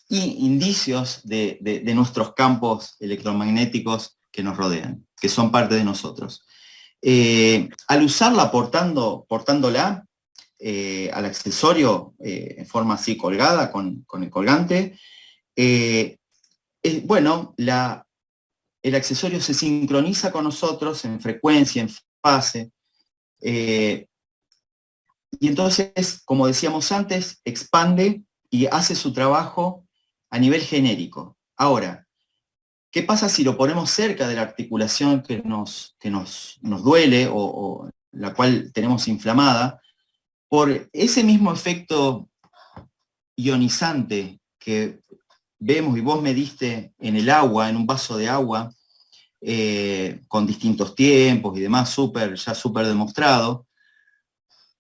indicios de nuestros campos electromagnéticos que nos rodean, que son parte de nosotros. Al usarla portándola al accesorio en forma así colgada con el colgante, bueno, el accesorio se sincroniza con nosotros en frecuencia, en fase, y entonces, como decíamos antes, expande y hace su trabajo a nivel genérico. Ahora, ¿qué pasa si lo ponemos cerca de la articulación que nos duele o la cual tenemos inflamada? Por ese mismo efecto ionizante que vemos y vos me diste en el agua, en un vaso de agua, con distintos tiempos y demás, ya súper demostrado,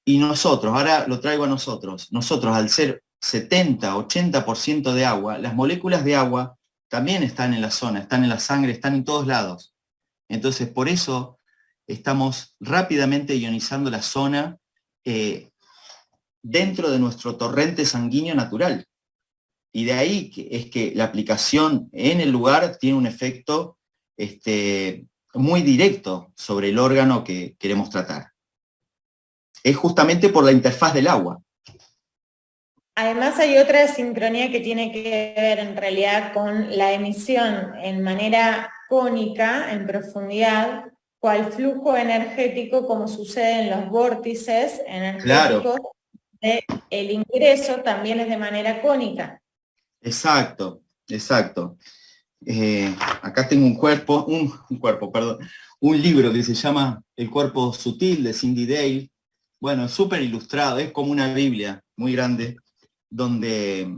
y nosotros, ahora lo traigo a nosotros, al ser 70-80% de agua, las moléculas de agua también están en la zona, están en la sangre, están en todos lados. Entonces, por eso estamos rápidamente ionizando la zona dentro de nuestro torrente sanguíneo natural. Y de ahí es que la aplicación en el lugar tiene un efecto muy directo sobre el órgano que queremos tratar. Es justamente por la interfaz del agua. Además hay otra sincronía que tiene que ver en realidad con la emisión en manera cónica, en profundidad, cual flujo energético, como sucede en los vórtices energéticos. Claro. El ingreso también es de manera cónica. Exacto. Acá tengo un libro que se llama El cuerpo sutil, de Cindy Dale. Bueno, súper ilustrado, es como una Biblia muy grande, donde,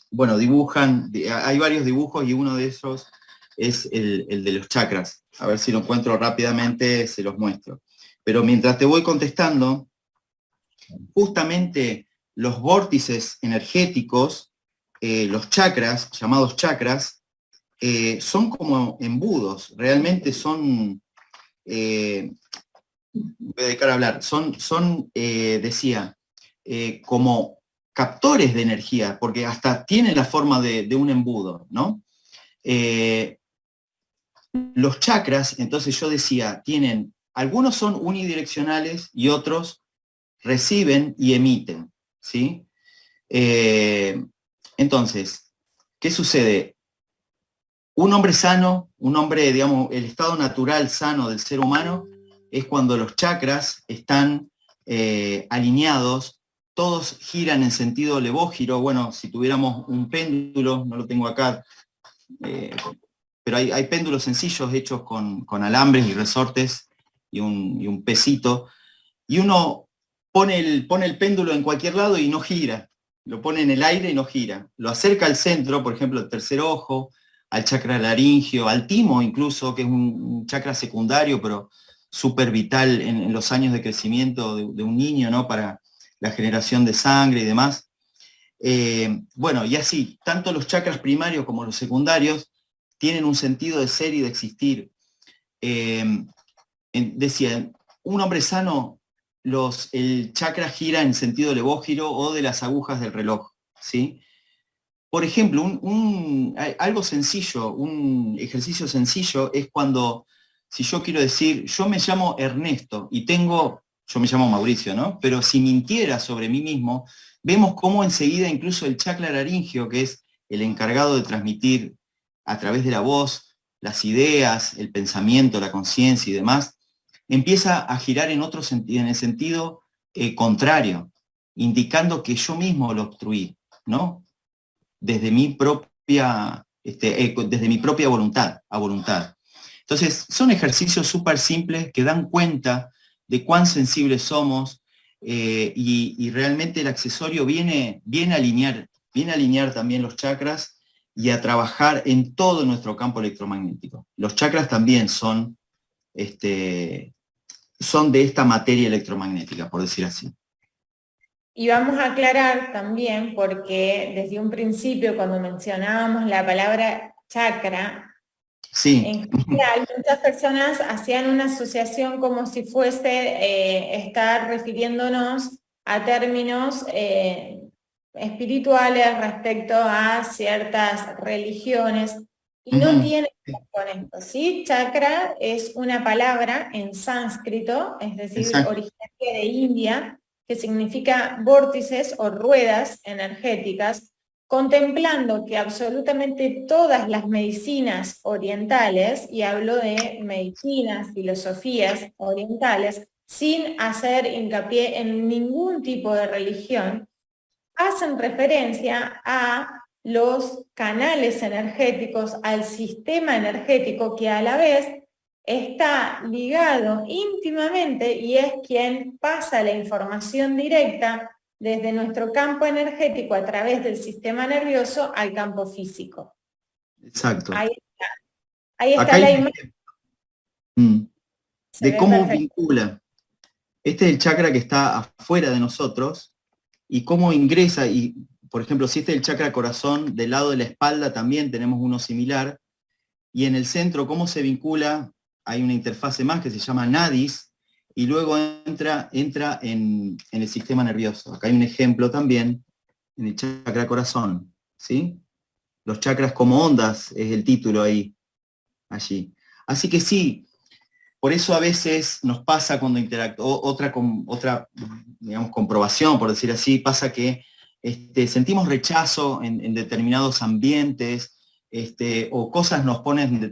bueno, hay varios dibujos y uno de esos es el de los chakras. A ver si lo encuentro rápidamente, se los muestro. Pero mientras te voy contestando, justamente los vórtices energéticos, los chakras, llamados chakras, son como embudos, realmente son, voy a dedicar a hablar, decía, como captores de energía, porque hasta tienen la forma de un embudo, ¿no? Los chakras, entonces yo decía, algunos son unidireccionales y otros reciben y emiten, ¿sí? Entonces, ¿qué sucede? Un hombre sano, digamos, el estado natural sano del ser humano es cuando los chakras están alineados, todos giran en sentido levógiro. Bueno, si tuviéramos un péndulo, no lo tengo acá, pero hay péndulos sencillos hechos con alambres y resortes y un pesito, y uno pone el péndulo en cualquier lado y no gira, lo pone en el aire y no gira. Lo acerca al centro, por ejemplo, el tercer ojo, al chakra laringio, al timo incluso, que es un chakra secundario, pero súper vital en los años de crecimiento de un niño, ¿no? Para la generación de sangre y demás. Bueno, y así, tanto los chakras primarios como los secundarios tienen un sentido de ser y de existir. Decía, un hombre sano, el chakra gira en sentido levógiro o de las agujas del reloj, ¿sí? Por ejemplo, algo sencillo, un ejercicio sencillo es cuando, si yo quiero decir, yo me llamo Ernesto y yo me llamo Mauricio, ¿no? Pero si mintiera sobre mí mismo, vemos cómo enseguida incluso el chakra laringio, que es el encargado de transmitir a través de la voz las ideas, el pensamiento, la conciencia y demás, empieza a girar en otro sentido, en el sentido contrario, indicando que yo mismo lo obstruí, ¿no? Desde mi propia voluntad a voluntad. Entonces, son ejercicios súper simples que dan cuenta de cuán sensibles somos, y realmente el accesorio viene a alinear también los chakras y a trabajar en todo nuestro campo electromagnético. Los chakras también son de esta materia electromagnética, por decir así. Y vamos a aclarar también, porque desde un principio cuando mencionábamos la palabra chakra, sí. En general, muchas personas hacían una asociación como si fuese estar refiriéndonos a términos espirituales respecto a ciertas religiones, y no tiene que ver con esto, ¿sí? Chakra es una palabra en sánscrito, es decir, originaria de India, que significa vórtices o ruedas energéticas, contemplando que absolutamente todas las medicinas orientales, y hablo de medicinas, filosofías orientales, sin hacer hincapié en ningún tipo de religión, hacen referencia a los canales energéticos, al sistema energético que a la vez está ligado íntimamente y es quien pasa la información directa desde nuestro campo energético a través del sistema nervioso al campo físico. Exacto. Ahí está la imagen. De cómo vincula. Este es el chakra que está afuera de nosotros y cómo ingresa, y por ejemplo, si este es el chakra corazón, del lado de la espalda también tenemos uno similar, y en el centro cómo se vincula, hay una interfase más que se llama nadis, y luego entra en el sistema nervioso. Acá hay un ejemplo también en el chakra corazón, ¿sí? Los chakras como ondas es el título allí. Así que sí, por eso a veces nos pasa cuando interactuamos, otra digamos, comprobación, por decir así, pasa que sentimos rechazo en determinados ambientes, o cosas nos ponen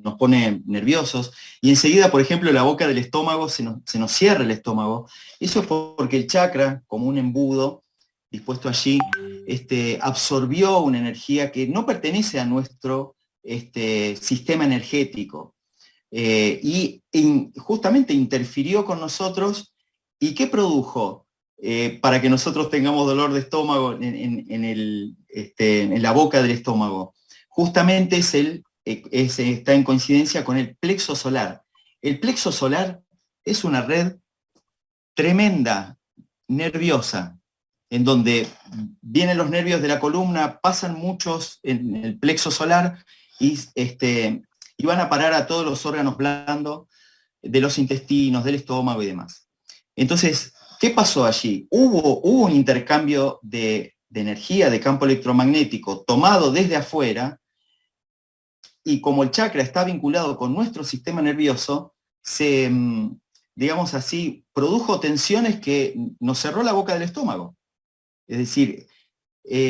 nos pone nerviosos, y enseguida, por ejemplo, la boca del estómago se nos cierra el estómago. Eso es porque el chakra, como un embudo dispuesto allí, absorbió una energía que no pertenece a nuestro sistema energético, y justamente interfirió con nosotros. ¿Y qué produjo? Para que nosotros tengamos dolor de estómago en la boca del estómago. Justamente está en coincidencia con el plexo solar. El plexo solar es una red tremenda, nerviosa, en donde vienen los nervios de la columna, pasan muchos en el plexo solar y van a parar a todos los órganos blandos de los intestinos, del estómago y demás. Entonces, ¿qué pasó allí? Hubo un intercambio de energía, de campo electromagnético, tomado desde afuera, y como el chakra está vinculado con nuestro sistema nervioso, digamos así, produjo tensiones que nos cerró la boca del estómago. Es decir,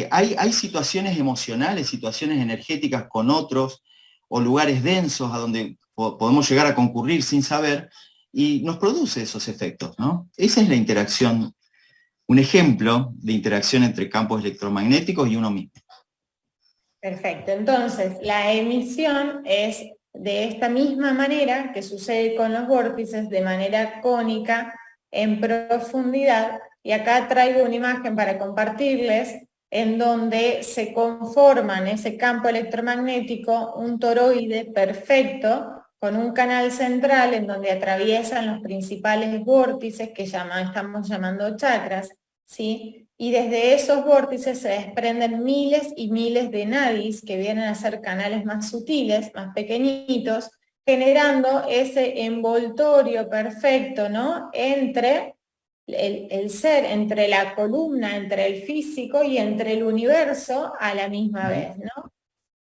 hay situaciones emocionales, situaciones energéticas con otros, o lugares densos a donde podemos llegar a concurrir sin saber, y nos produce esos efectos, ¿no? Esa es la interacción, un ejemplo de interacción entre campos electromagnéticos y uno mismo. Perfecto, entonces la emisión es de esta misma manera que sucede con los vórtices, de manera cónica, en profundidad, y acá traigo una imagen para compartirles, en donde se conforma en ese campo electromagnético un toroide perfecto, con un canal central en donde atraviesan los principales vórtices que estamos llamando chakras, ¿sí? Y desde esos vórtices se desprenden miles y miles de nadis que vienen a ser canales más sutiles, más pequeñitos, generando ese envoltorio perfecto, ¿no? Entre el ser, entre la columna, entre el físico y entre el universo a la misma vez, ¿no?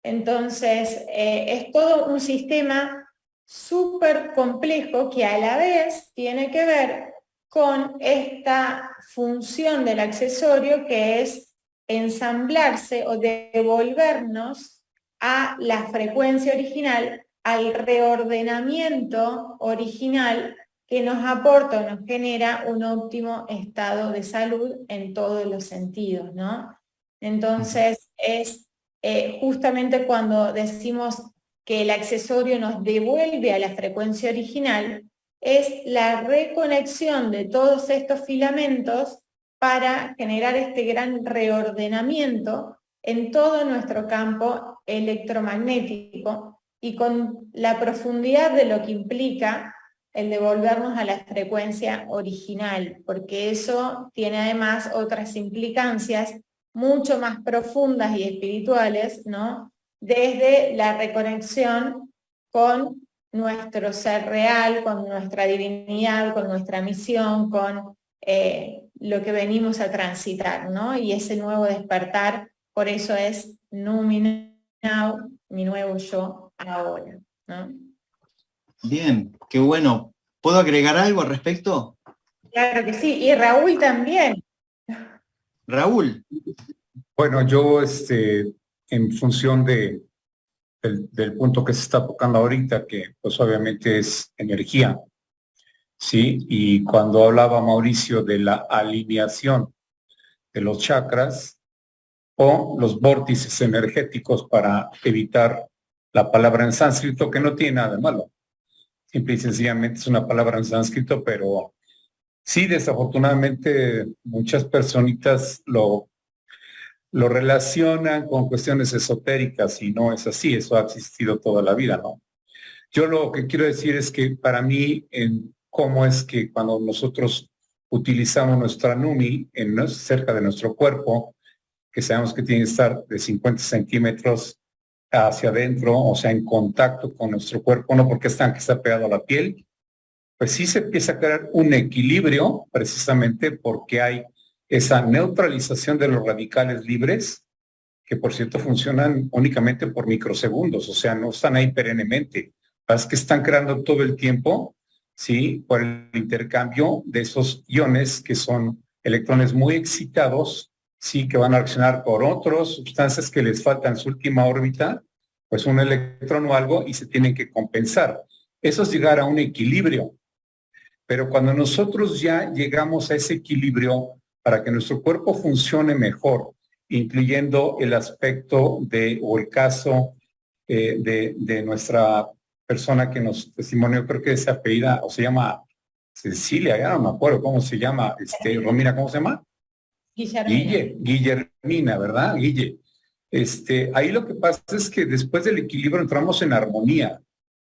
Entonces, es todo un sistema súper complejo que a la vez tiene que ver con esta función del accesorio, que es ensamblarse o devolvernos a la frecuencia original, al reordenamiento original que nos aporta o nos genera un óptimo estado de salud en todos los sentidos, ¿no? Entonces es justamente cuando decimos que el accesorio nos devuelve a la frecuencia original, es la reconexión de todos estos filamentos para generar este gran reordenamiento en todo nuestro campo electromagnético, y con la profundidad de lo que implica el devolvernos a la frecuencia original, porque eso tiene además otras implicancias mucho más profundas y espirituales, ¿no? Desde la reconexión con nuestro ser real, con nuestra divinidad, con nuestra misión, con lo que venimos a transitar, ¿no? Y ese nuevo despertar, por eso es Numi Now, mi nuevo yo ahora, ¿no? Bien, qué bueno. ¿Puedo agregar algo al respecto? Claro que sí, y Raúl también. Raúl. Bueno, yo en función del punto que se está tocando ahorita, que pues obviamente es energía, ¿sí? Y cuando hablaba Mauricio de la alineación de los chakras o los vórtices energéticos para evitar la palabra en sánscrito, que no tiene nada de malo. Simple y sencillamente es una palabra en sánscrito, pero sí, desafortunadamente muchas personitas lo relacionan con cuestiones esotéricas y no es así, eso ha existido toda la vida, ¿no? Yo lo que quiero decir es que para mí, cómo es que cuando nosotros utilizamos nuestra Numi cerca de nuestro cuerpo, que sabemos que tiene que estar de 50 centímetros hacia adentro, o sea, en contacto con nuestro cuerpo, no porque que está pegado a la piel, pues sí se empieza a crear un equilibrio precisamente porque hay esa neutralización de los radicales libres, que por cierto funcionan únicamente por microsegundos, o sea, no están ahí perennemente, es que están creando todo el tiempo, ¿sí? Por el intercambio de esos iones que son electrones muy excitados, sí, que van a reaccionar por otras sustancias que les faltan en su última órbita, pues un electrón o algo, y se tienen que compensar. Eso es llegar a un equilibrio. Pero cuando nosotros ya llegamos a ese equilibrio para que nuestro cuerpo funcione mejor, incluyendo el aspecto o el caso de nuestra persona que nos testimonió, creo que es apellida, o se llama Cecilia, ya no me acuerdo cómo se llama, Romina, ¿cómo se llama? Guillermina, ¿verdad? Guille. Ahí lo que pasa es que después del equilibrio entramos en armonía.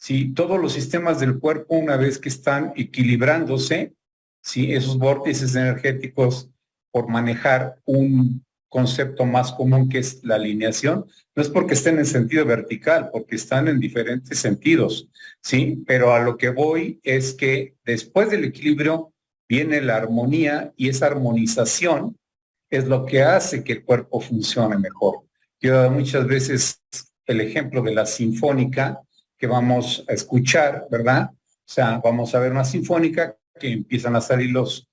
¿Sí? Todos los sistemas del cuerpo, una vez que están equilibrándose, ¿sí? Esos vórtices energéticos, por manejar un concepto más común que es la alineación, no es porque estén en sentido vertical, porque están en diferentes sentidos, ¿sí? Pero a lo que voy es que después del equilibrio viene la armonía, y esa armonización es lo que hace que el cuerpo funcione mejor. Yo he dado muchas veces el ejemplo de la sinfónica que vamos a escuchar, ¿verdad? O sea, vamos a ver una sinfónica que empiezan a salir los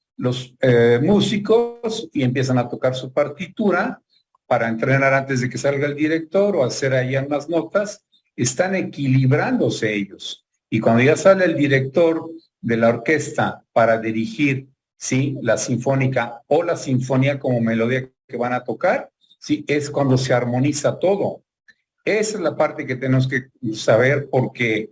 músicos y empiezan a tocar su partitura para entrenar antes de que salga el director o hacer ahí unas notas. Están equilibrándose ellos. Y cuando ya sale el director de la orquesta para dirigir, ¿sí?, la sinfónica o la sinfonía como melodía que van a tocar, ¿sí?, es cuando se armoniza todo. Esa es la parte que tenemos que saber, porque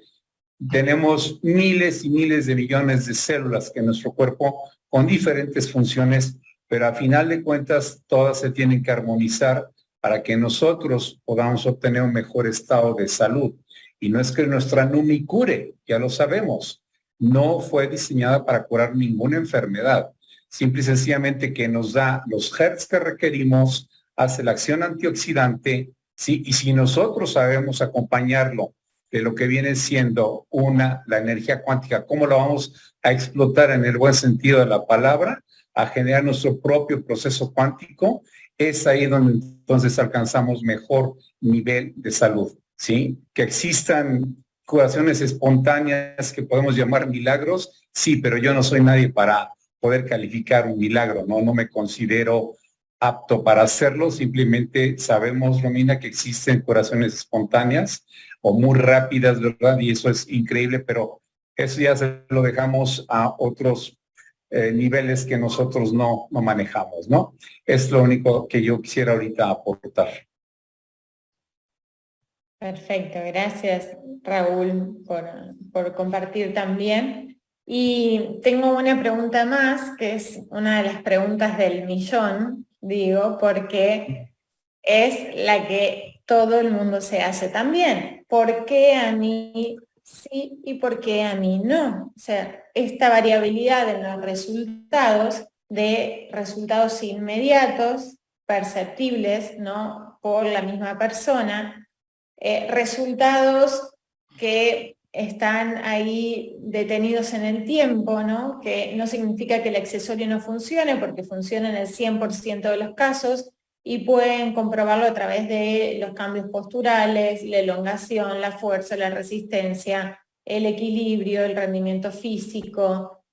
tenemos miles y miles de millones de células en nuestro cuerpo con diferentes funciones, pero a final de cuentas todas se tienen que armonizar para que nosotros podamos obtener un mejor estado de salud. Y no es que nuestra Numi cure, ya lo sabemos. No fue diseñada para curar ninguna enfermedad. Simple y sencillamente que nos da los hertz que requerimos, hace la acción antioxidante, ¿sí? Y si nosotros sabemos acompañarlo de lo que viene siendo la energía cuántica, cómo la vamos a explotar en el buen sentido de la palabra, a generar nuestro propio proceso cuántico, es ahí donde entonces alcanzamos mejor nivel de salud, ¿sí? Que existan curaciones espontáneas que podemos llamar milagros, sí, pero yo no soy nadie para poder calificar un milagro, no me considero apto para hacerlo. Simplemente sabemos, Romina, que existen curaciones espontáneas o muy rápidas, ¿verdad? Y eso es increíble, pero eso ya se lo dejamos a otros niveles que nosotros no manejamos, ¿no? Es lo único que yo quisiera ahorita aportar. Perfecto, gracias Raúl por compartir también. Y tengo una pregunta más, que es una de las preguntas del millón, digo, porque es la que todo el mundo se hace también. ¿Por qué a mí sí y por qué a mí no? O sea, esta variabilidad en los resultados, de resultados inmediatos, perceptibles, ¿no?, por la misma persona, resultados que están ahí detenidos en el tiempo, ¿no?, que no significa que el accesorio no funcione, porque funciona en el 100% de los casos, y pueden comprobarlo a través de los cambios posturales, la elongación, la fuerza, la resistencia, el equilibrio, el rendimiento físico,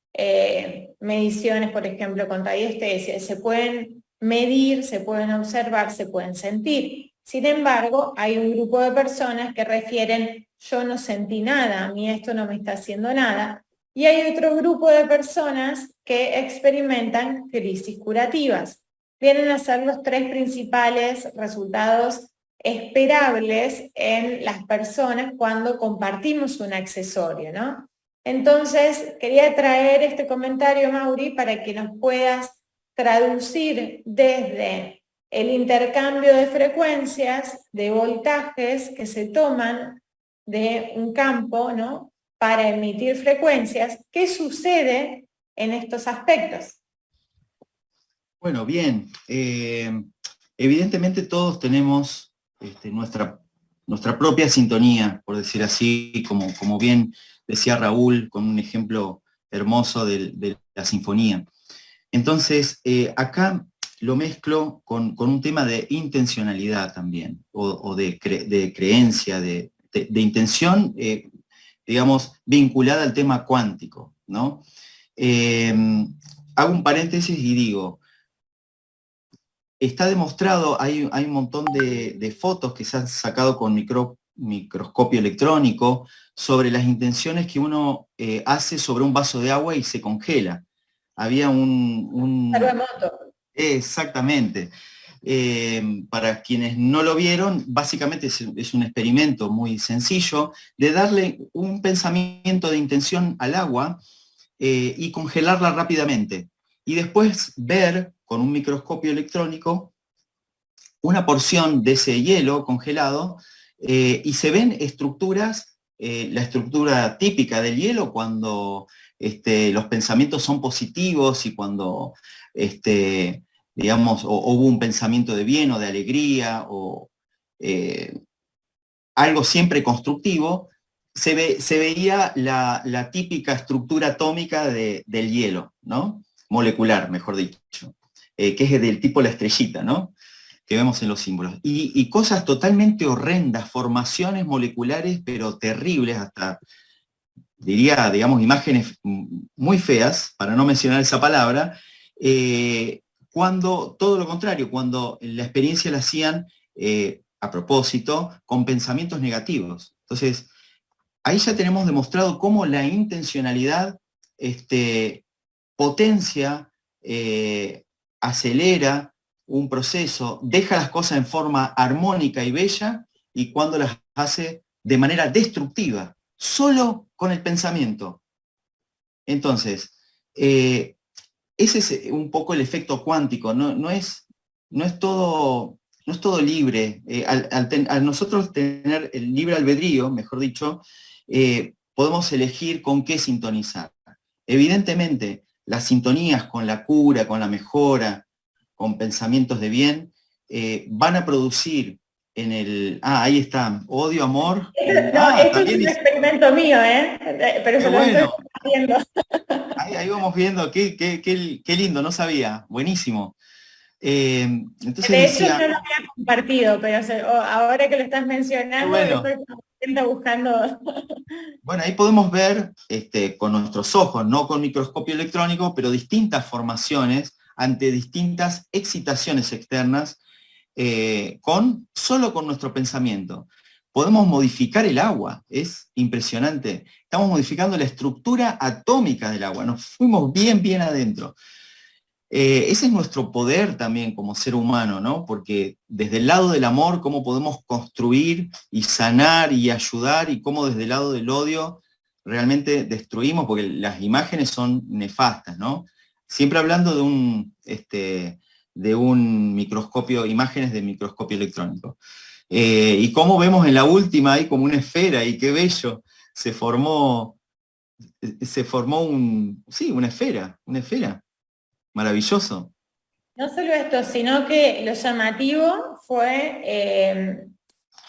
mediciones, por ejemplo, con radiestesia. Se pueden medir, se pueden observar, se pueden sentir. Sin embargo, hay un grupo de personas que refieren: yo no sentí nada, a mí esto no me está haciendo nada. Y hay otro grupo de personas que experimentan crisis curativas. Vienen a ser los tres principales resultados esperables en las personas cuando compartimos un accesorio, ¿no? Entonces, quería traer este comentario, Mauri, para que nos puedas traducir desde el intercambio de frecuencias, de voltajes que se toman de un campo, ¿no?, para emitir frecuencias. ¿Qué sucede en estos aspectos? Bueno, bien. Evidentemente todos tenemos nuestra propia sintonía, por decir así, como bien decía Raúl, con un ejemplo hermoso de la sinfonía. Entonces, acá lo mezclo con un tema de intencionalidad también, o de creencia, de intención, digamos, vinculada al tema cuántico, ¿no? Hago un paréntesis y digo, está demostrado, hay un montón de fotos que se han sacado con microscopio electrónico sobre las intenciones que uno hace sobre un vaso de agua y se congela. Había un terremoto. Exactamente. Para quienes no lo vieron, básicamente es un experimento muy sencillo de darle un pensamiento de intención al agua y congelarla rápidamente. Y después ver con un microscopio electrónico una porción de ese hielo congelado y se ven estructuras, la estructura típica del hielo cuando los pensamientos son positivos y cuando digamos, o hubo un pensamiento de bien o de alegría o algo siempre constructivo, se veía la típica estructura atómica del hielo, ¿no? Molecular, mejor dicho, que es del tipo la estrellita, ¿no?, que vemos en los símbolos. Y cosas totalmente horrendas, formaciones moleculares, pero terribles, hasta, diría, digamos, imágenes muy feas, para no mencionar esa palabra, cuando, todo lo contrario, cuando la experiencia la hacían, a propósito, con pensamientos negativos. Entonces, ahí ya tenemos demostrado cómo la intencionalidad potencia, acelera un proceso, deja las cosas en forma armónica y bella, y cuando las hace de manera destructiva, solo con el pensamiento. Entonces, ese es un poco el efecto cuántico, no es todo libre. Al nosotros tener el libre albedrío, mejor dicho, podemos elegir con qué sintonizar. Evidentemente, las sintonías con la cura, con la mejora, con pensamientos de bien, van a producir en el... ahí está, odio, amor. No, esto es un experimento mío, pero se lo estoy haciendo. Ahí vamos viendo, qué lindo, no sabía, buenísimo. Entonces de hecho no lo había compartido, pero ahora que lo estás mencionando, bueno, estoy buscando. Bueno, ahí podemos ver con nuestros ojos, no con microscopio electrónico, pero distintas formaciones ante distintas excitaciones externas, solo con nuestro pensamiento. Podemos modificar el agua, es impresionante. Estamos modificando la estructura atómica del agua, nos fuimos bien adentro. Ese es nuestro poder también como ser humano, ¿no? Porque desde el lado del amor, cómo podemos construir y sanar y ayudar, y cómo desde el lado del odio realmente destruimos, porque las imágenes son nefastas, ¿no? Siempre hablando de un microscopio, imágenes de microscopio electrónico. Y como vemos en la última ahí como una esfera, y qué bello, se formó una esfera, maravilloso. No solo esto, sino que lo llamativo fue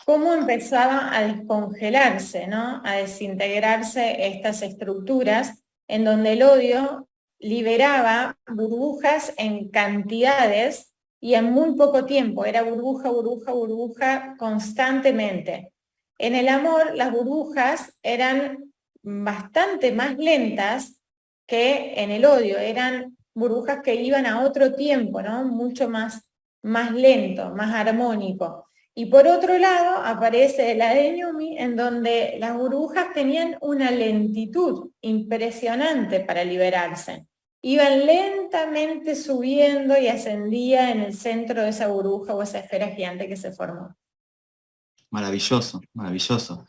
cómo empezaba a descongelarse, ¿no? A desintegrarse estas estructuras en donde el odio liberaba burbujas en cantidades y en muy poco tiempo, era burbuja, burbuja, burbuja constantemente. En el amor las burbujas eran bastante más lentas que en el odio, eran burbujas que iban a otro tiempo, ¿no? Mucho más lento, más armónico. Y por otro lado aparece la de Ñumi, en donde las burbujas tenían una lentitud impresionante para liberarse. Iban lentamente subiendo y ascendía en el centro de esa burbuja o esa esfera gigante que se formó. Maravilloso, maravilloso.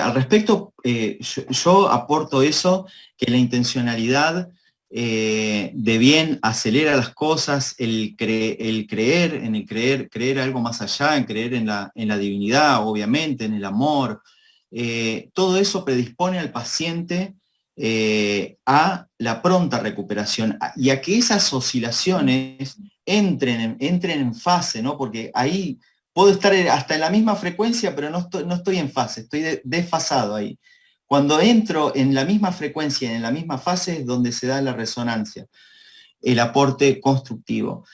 Al respecto, yo aporto eso, que la intencionalidad de bien acelera las cosas, el creer algo más allá, en creer en la divinidad, obviamente, en el amor, todo eso predispone al paciente a la pronta recuperación y a que esas oscilaciones entren en fase, ¿no? Porque ahí puedo estar hasta en la misma frecuencia, pero no estoy en fase, estoy desfasado ahí. Cuando entro en la misma frecuencia, en la misma fase, es donde se da la resonancia, el aporte constructivo.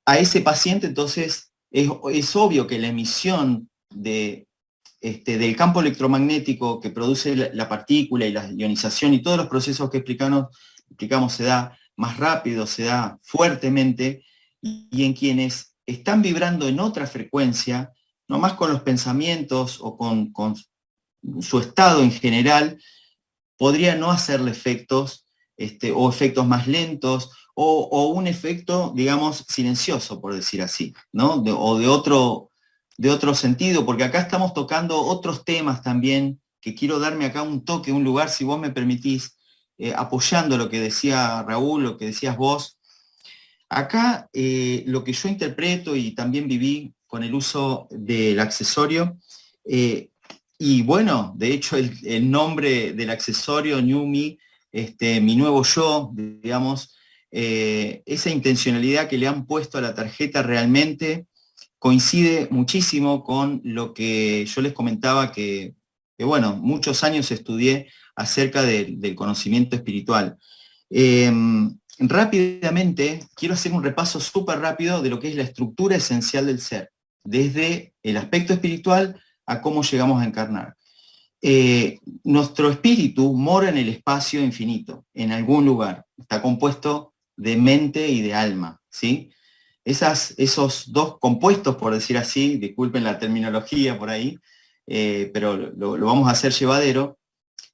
A ese paciente, entonces, es obvio que la emisión del campo electromagnético que produce la partícula y la ionización y todos los procesos que explicamos se da más rápido, se da fuertemente, y en quienes están vibrando en otra frecuencia, no más con los pensamientos o con su estado en general, podría no hacerle efectos, o efectos más lentos, o un efecto, digamos, silencioso, por decir así, ¿no? O de otro sentido, porque acá estamos tocando otros temas también, que quiero darme acá un toque, un lugar, si vos me permitís, apoyando lo que decía Raúl, lo que decías vos. Acá lo que yo interpreto y también viví con el uso del accesorio, y bueno, de hecho el nombre del accesorio, Ñumi, mi nuevo yo, digamos, esa intencionalidad que le han puesto a la tarjeta realmente coincide muchísimo con lo que yo les comentaba que bueno, muchos años estudié acerca del conocimiento espiritual. Rápidamente, quiero hacer un repaso súper rápido de lo que es la estructura esencial del ser, desde el aspecto espiritual a cómo llegamos a encarnar. Nuestro espíritu mora en el espacio infinito, en algún lugar. Está compuesto de mente y de alma, ¿sí? Esos dos compuestos, por decir así, disculpen la terminología por ahí, pero lo vamos a hacer llevadero,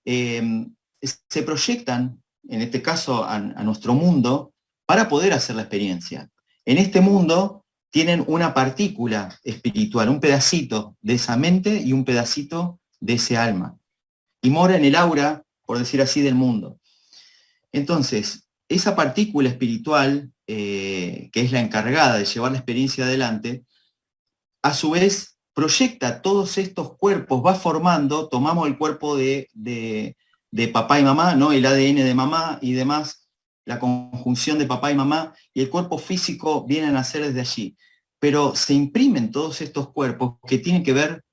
se proyectan, en este caso, a nuestro mundo para poder hacer la experiencia. En este mundo tienen una partícula espiritual, un pedacito de esa mente y un pedacito de ese alma. Y mora en el aura, por decir así, del mundo. Entonces, esa partícula espiritual, que es la encargada de llevar la experiencia adelante, a su vez proyecta todos estos cuerpos, va formando, tomamos el cuerpo de papá y mamá, ¿no? El ADN de mamá y demás, la conjunción de papá y mamá, y el cuerpo físico viene a nacer desde allí. Pero se imprimen todos estos cuerpos que tienen que ver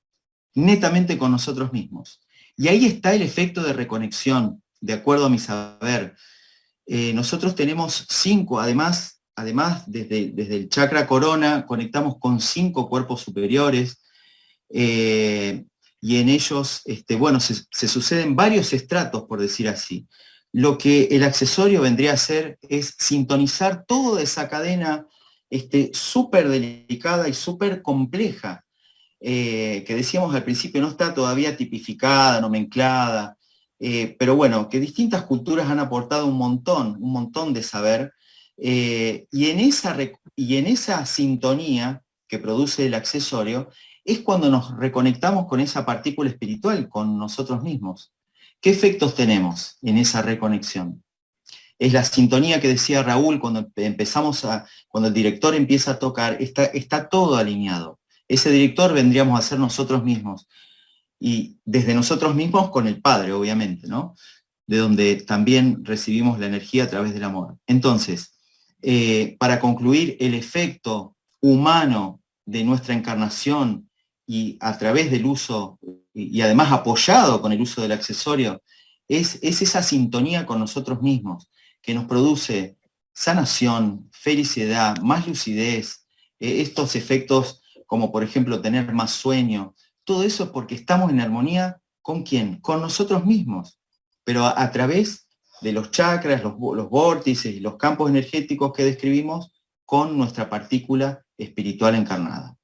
netamente con nosotros mismos. Y ahí está el efecto de reconexión, de acuerdo a mi saber. Nosotros tenemos 5, además desde el chakra corona, conectamos con 5 cuerpos superiores, y en ellos, bueno, se suceden varios estratos, por decir así. Lo que el accesorio vendría a hacer es sintonizar toda esa cadena súper delicada y súper compleja, que decíamos al principio no está todavía tipificada, nomenclada, pero bueno, que distintas culturas han aportado un montón de saber, y en esa sintonía que produce el accesorio, es cuando nos reconectamos con esa partícula espiritual, con nosotros mismos. ¿Qué efectos tenemos en esa reconexión? es la sintonía que decía Raúl, cuando el director empieza a tocar, está todo alineado. Ese director vendríamos a ser nosotros mismos, y desde nosotros mismos con el Padre, obviamente, ¿no? De donde también recibimos la energía a través del amor. Entonces, para concluir, el efecto humano de nuestra encarnación y a través del uso, y además apoyado con el uso del accesorio, es esa sintonía con nosotros mismos, que nos produce sanación, felicidad, más lucidez, estos efectos como por ejemplo tener más sueño. Todo eso es porque estamos en armonía ¿con quién? Con nosotros mismos, pero a través de los chakras, los vórtices y los campos energéticos que describimos con nuestra partícula espiritual encarnada.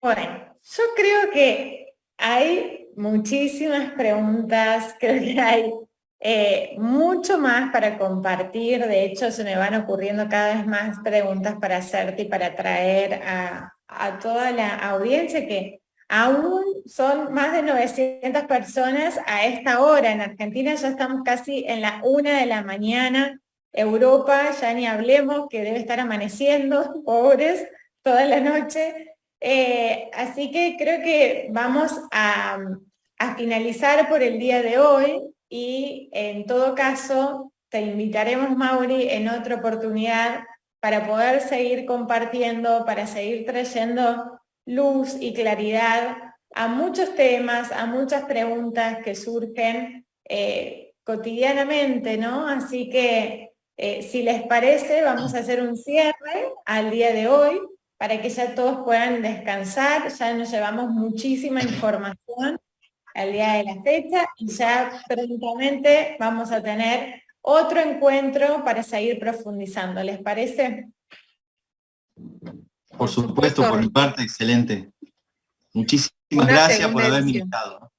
Bueno, yo creo que hay muchísimas preguntas, creo que hay mucho más para compartir. De hecho, se me van ocurriendo cada vez más preguntas para hacerte y para traer a toda la audiencia, que aún son más de 900 personas a esta hora. En Argentina ya estamos casi en la 1 de la mañana. Europa, ya ni hablemos, que debe estar amaneciendo, pobres, toda la noche. Así que creo que vamos a finalizar por el día de hoy, y en todo caso te invitaremos, Mauri, en otra oportunidad para poder seguir compartiendo, para seguir trayendo luz y claridad a muchos temas, a muchas preguntas que surgen cotidianamente, ¿no? Así que si les parece, vamos a hacer un cierre al día de hoy para que ya todos puedan descansar. Ya nos llevamos muchísima información al día de la fecha, y ya prontamente vamos a tener otro encuentro para seguir profundizando. ¿Les parece? Por supuesto, por mi parte, excelente. Muchísimas gracias por haberme invitado.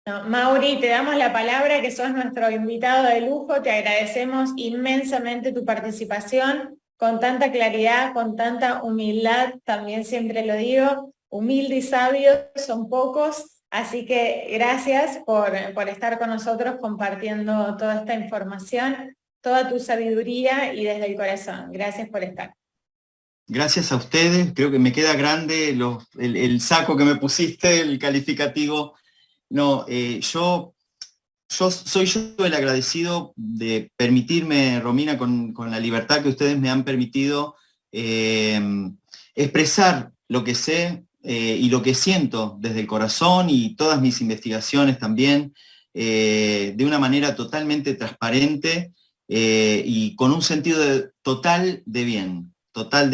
No, Mauri, te damos la palabra, que sos nuestro invitado de lujo. Te agradecemos inmensamente tu participación, con tanta claridad, con tanta humildad. También siempre lo digo, humilde y sabio son pocos. Así que gracias por estar con nosotros compartiendo toda esta información, toda tu sabiduría y desde el corazón. Gracias por estar. Gracias a ustedes, creo que me queda grande el saco que me pusiste, el calificativo. No, yo soy el agradecido de permitirme, Romina, con la libertad que ustedes me han permitido, expresar lo que sé, y lo que siento desde el corazón, y todas mis investigaciones también, de una manera totalmente transparente, y con un sentido total de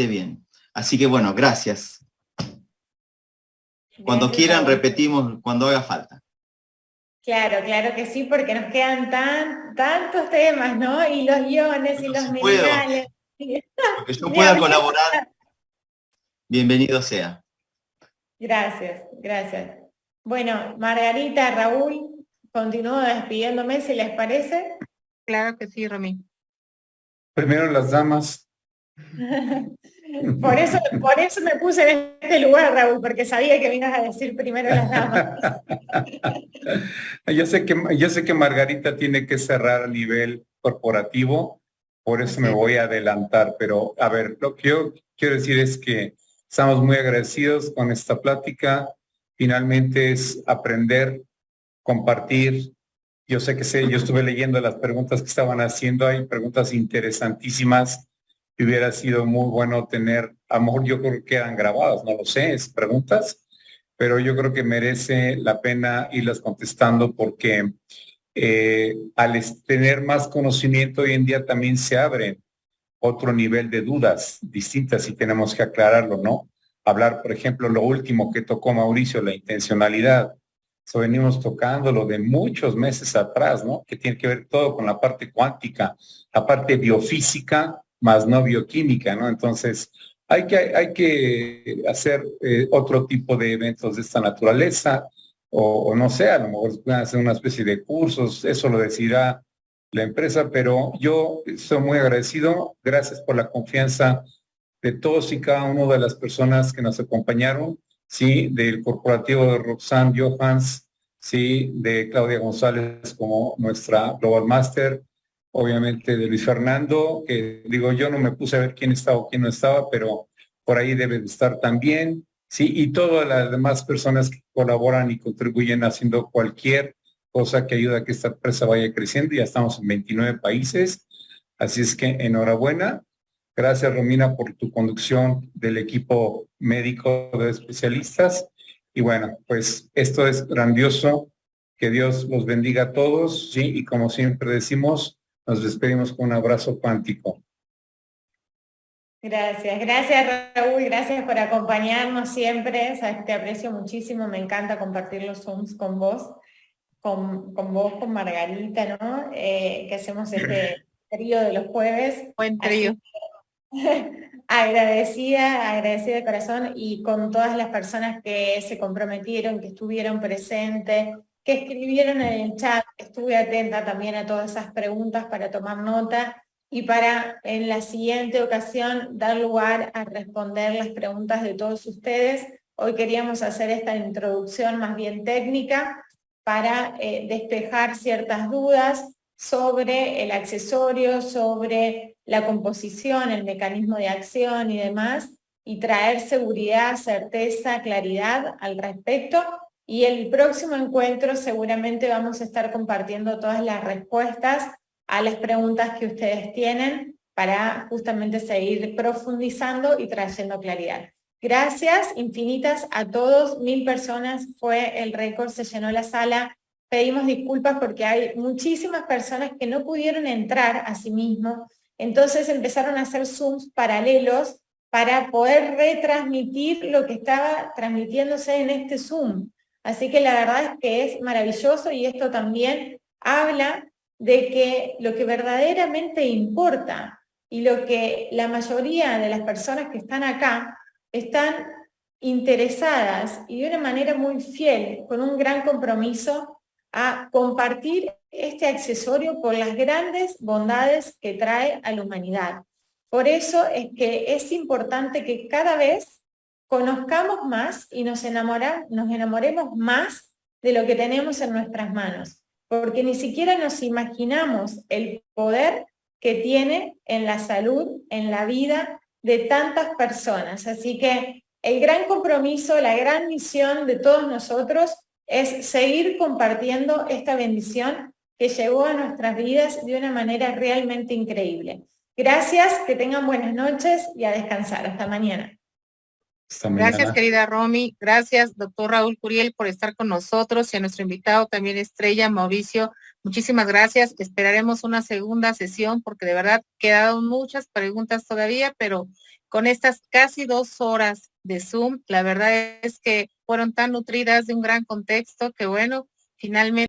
bien. Así que bueno, gracias. Cuando quieran repetimos, cuando haga falta. Claro, claro que sí, porque nos quedan tantos temas, ¿no? Y los guiones y los minerales. Lo que yo pueda colaborar, bienvenido sea. Gracias, gracias. Bueno, Margarita, Raúl, continúo despidiéndome, si les parece. Claro que sí, Romy. Primero las damas. Por eso me puse en este lugar, Raúl, porque sabía que me ibas a decir primero las damas. Yo sé que Margarita tiene que cerrar a nivel corporativo, por eso me voy a adelantar, pero a ver, lo que yo quiero decir es que estamos muy agradecidos con esta plática. Finalmente es aprender, compartir. Yo sé, yo estuve leyendo las preguntas que estaban haciendo, hay preguntas interesantísimas. Hubiera sido muy bueno tener, a lo mejor yo creo que quedan grabadas, no lo sé, es preguntas, pero yo creo que merece la pena irlas contestando, porque al tener más conocimiento hoy en día también se abre otro nivel de dudas distintas y tenemos que aclararlo, ¿no? Hablar, por ejemplo, lo último que tocó Mauricio, la intencionalidad. Eso venimos tocándolo de muchos meses atrás, ¿no? Que tiene que ver todo con la parte cuántica, la parte biofísica más no bioquímica, ¿no? Entonces, hay que hacer otro tipo de eventos de esta naturaleza, o no sé, a lo mejor pueden hacer una especie de cursos, eso lo decidirá la empresa, pero yo estoy muy agradecido. Gracias por la confianza de todos y cada una de las personas que nos acompañaron, sí, del corporativo de Roxanne Johans, sí, de Claudia González como nuestra Global Master, obviamente de Luis Fernando, que digo, yo no me puse a ver quién estaba o quién no estaba, pero por ahí debe de estar también, sí, y todas las demás personas que colaboran y contribuyen haciendo cualquier cosa que ayuda a que esta empresa vaya creciendo. Ya estamos en 29 países, así es que enhorabuena. Gracias, Romina, por tu conducción del equipo médico de especialistas. Y bueno, pues esto es grandioso. Que Dios los bendiga a todos, ¿sí? Y como siempre decimos, nos despedimos con un abrazo cuántico. Gracias Raúl, gracias por acompañarnos siempre. Sabes, te aprecio muchísimo, me encanta compartir los Zooms con vos, con Margarita, ¿no? Que hacemos este trío de los jueves. Buen trío. Agradecida de corazón, y con todas las personas que se comprometieron, que estuvieron presentes, que escribieron en el chat. Estuve atenta también a todas esas preguntas para tomar nota y para en la siguiente ocasión dar lugar a responder las preguntas de todos ustedes. Hoy queríamos hacer esta introducción más bien técnica para despejar ciertas dudas sobre el accesorio, sobre la composición, el mecanismo de acción y demás, y traer seguridad, certeza, claridad al respecto. Y el próximo encuentro seguramente vamos a estar compartiendo todas las respuestas a las preguntas que ustedes tienen para justamente seguir profundizando y trayendo claridad. Gracias infinitas a todos, 1000 personas fue el récord, se llenó la sala. Pedimos disculpas porque hay muchísimas personas que no pudieron entrar a sí mismos, entonces empezaron a hacer Zooms paralelos para poder retransmitir lo que estaba transmitiéndose en este Zoom. Así que la verdad es que es maravilloso, y esto también habla de que lo que verdaderamente importa y lo que la mayoría de las personas que están acá están interesadas y de una manera muy fiel, con un gran compromiso, a compartir este accesorio por las grandes bondades que trae a la humanidad. Por eso es que es importante que cada vez conozcamos más y nos enamoremos más de lo que tenemos en nuestras manos, porque ni siquiera nos imaginamos el poder que tiene en la salud, en la vida de tantas personas. Así que el gran compromiso, la gran misión de todos nosotros es seguir compartiendo esta bendición que llegó a nuestras vidas de una manera realmente increíble. Gracias, que tengan buenas noches y a descansar. Hasta mañana. Gracias, querida Romy. Gracias, doctor Raúl Curiel, por estar con nosotros, y a nuestro invitado también estrella, Mauricio. Muchísimas gracias. Esperaremos una segunda sesión porque de verdad quedaron muchas preguntas todavía, pero con estas casi 2 horas de Zoom, la verdad es que fueron tan nutridas de un gran contexto que, bueno, finalmente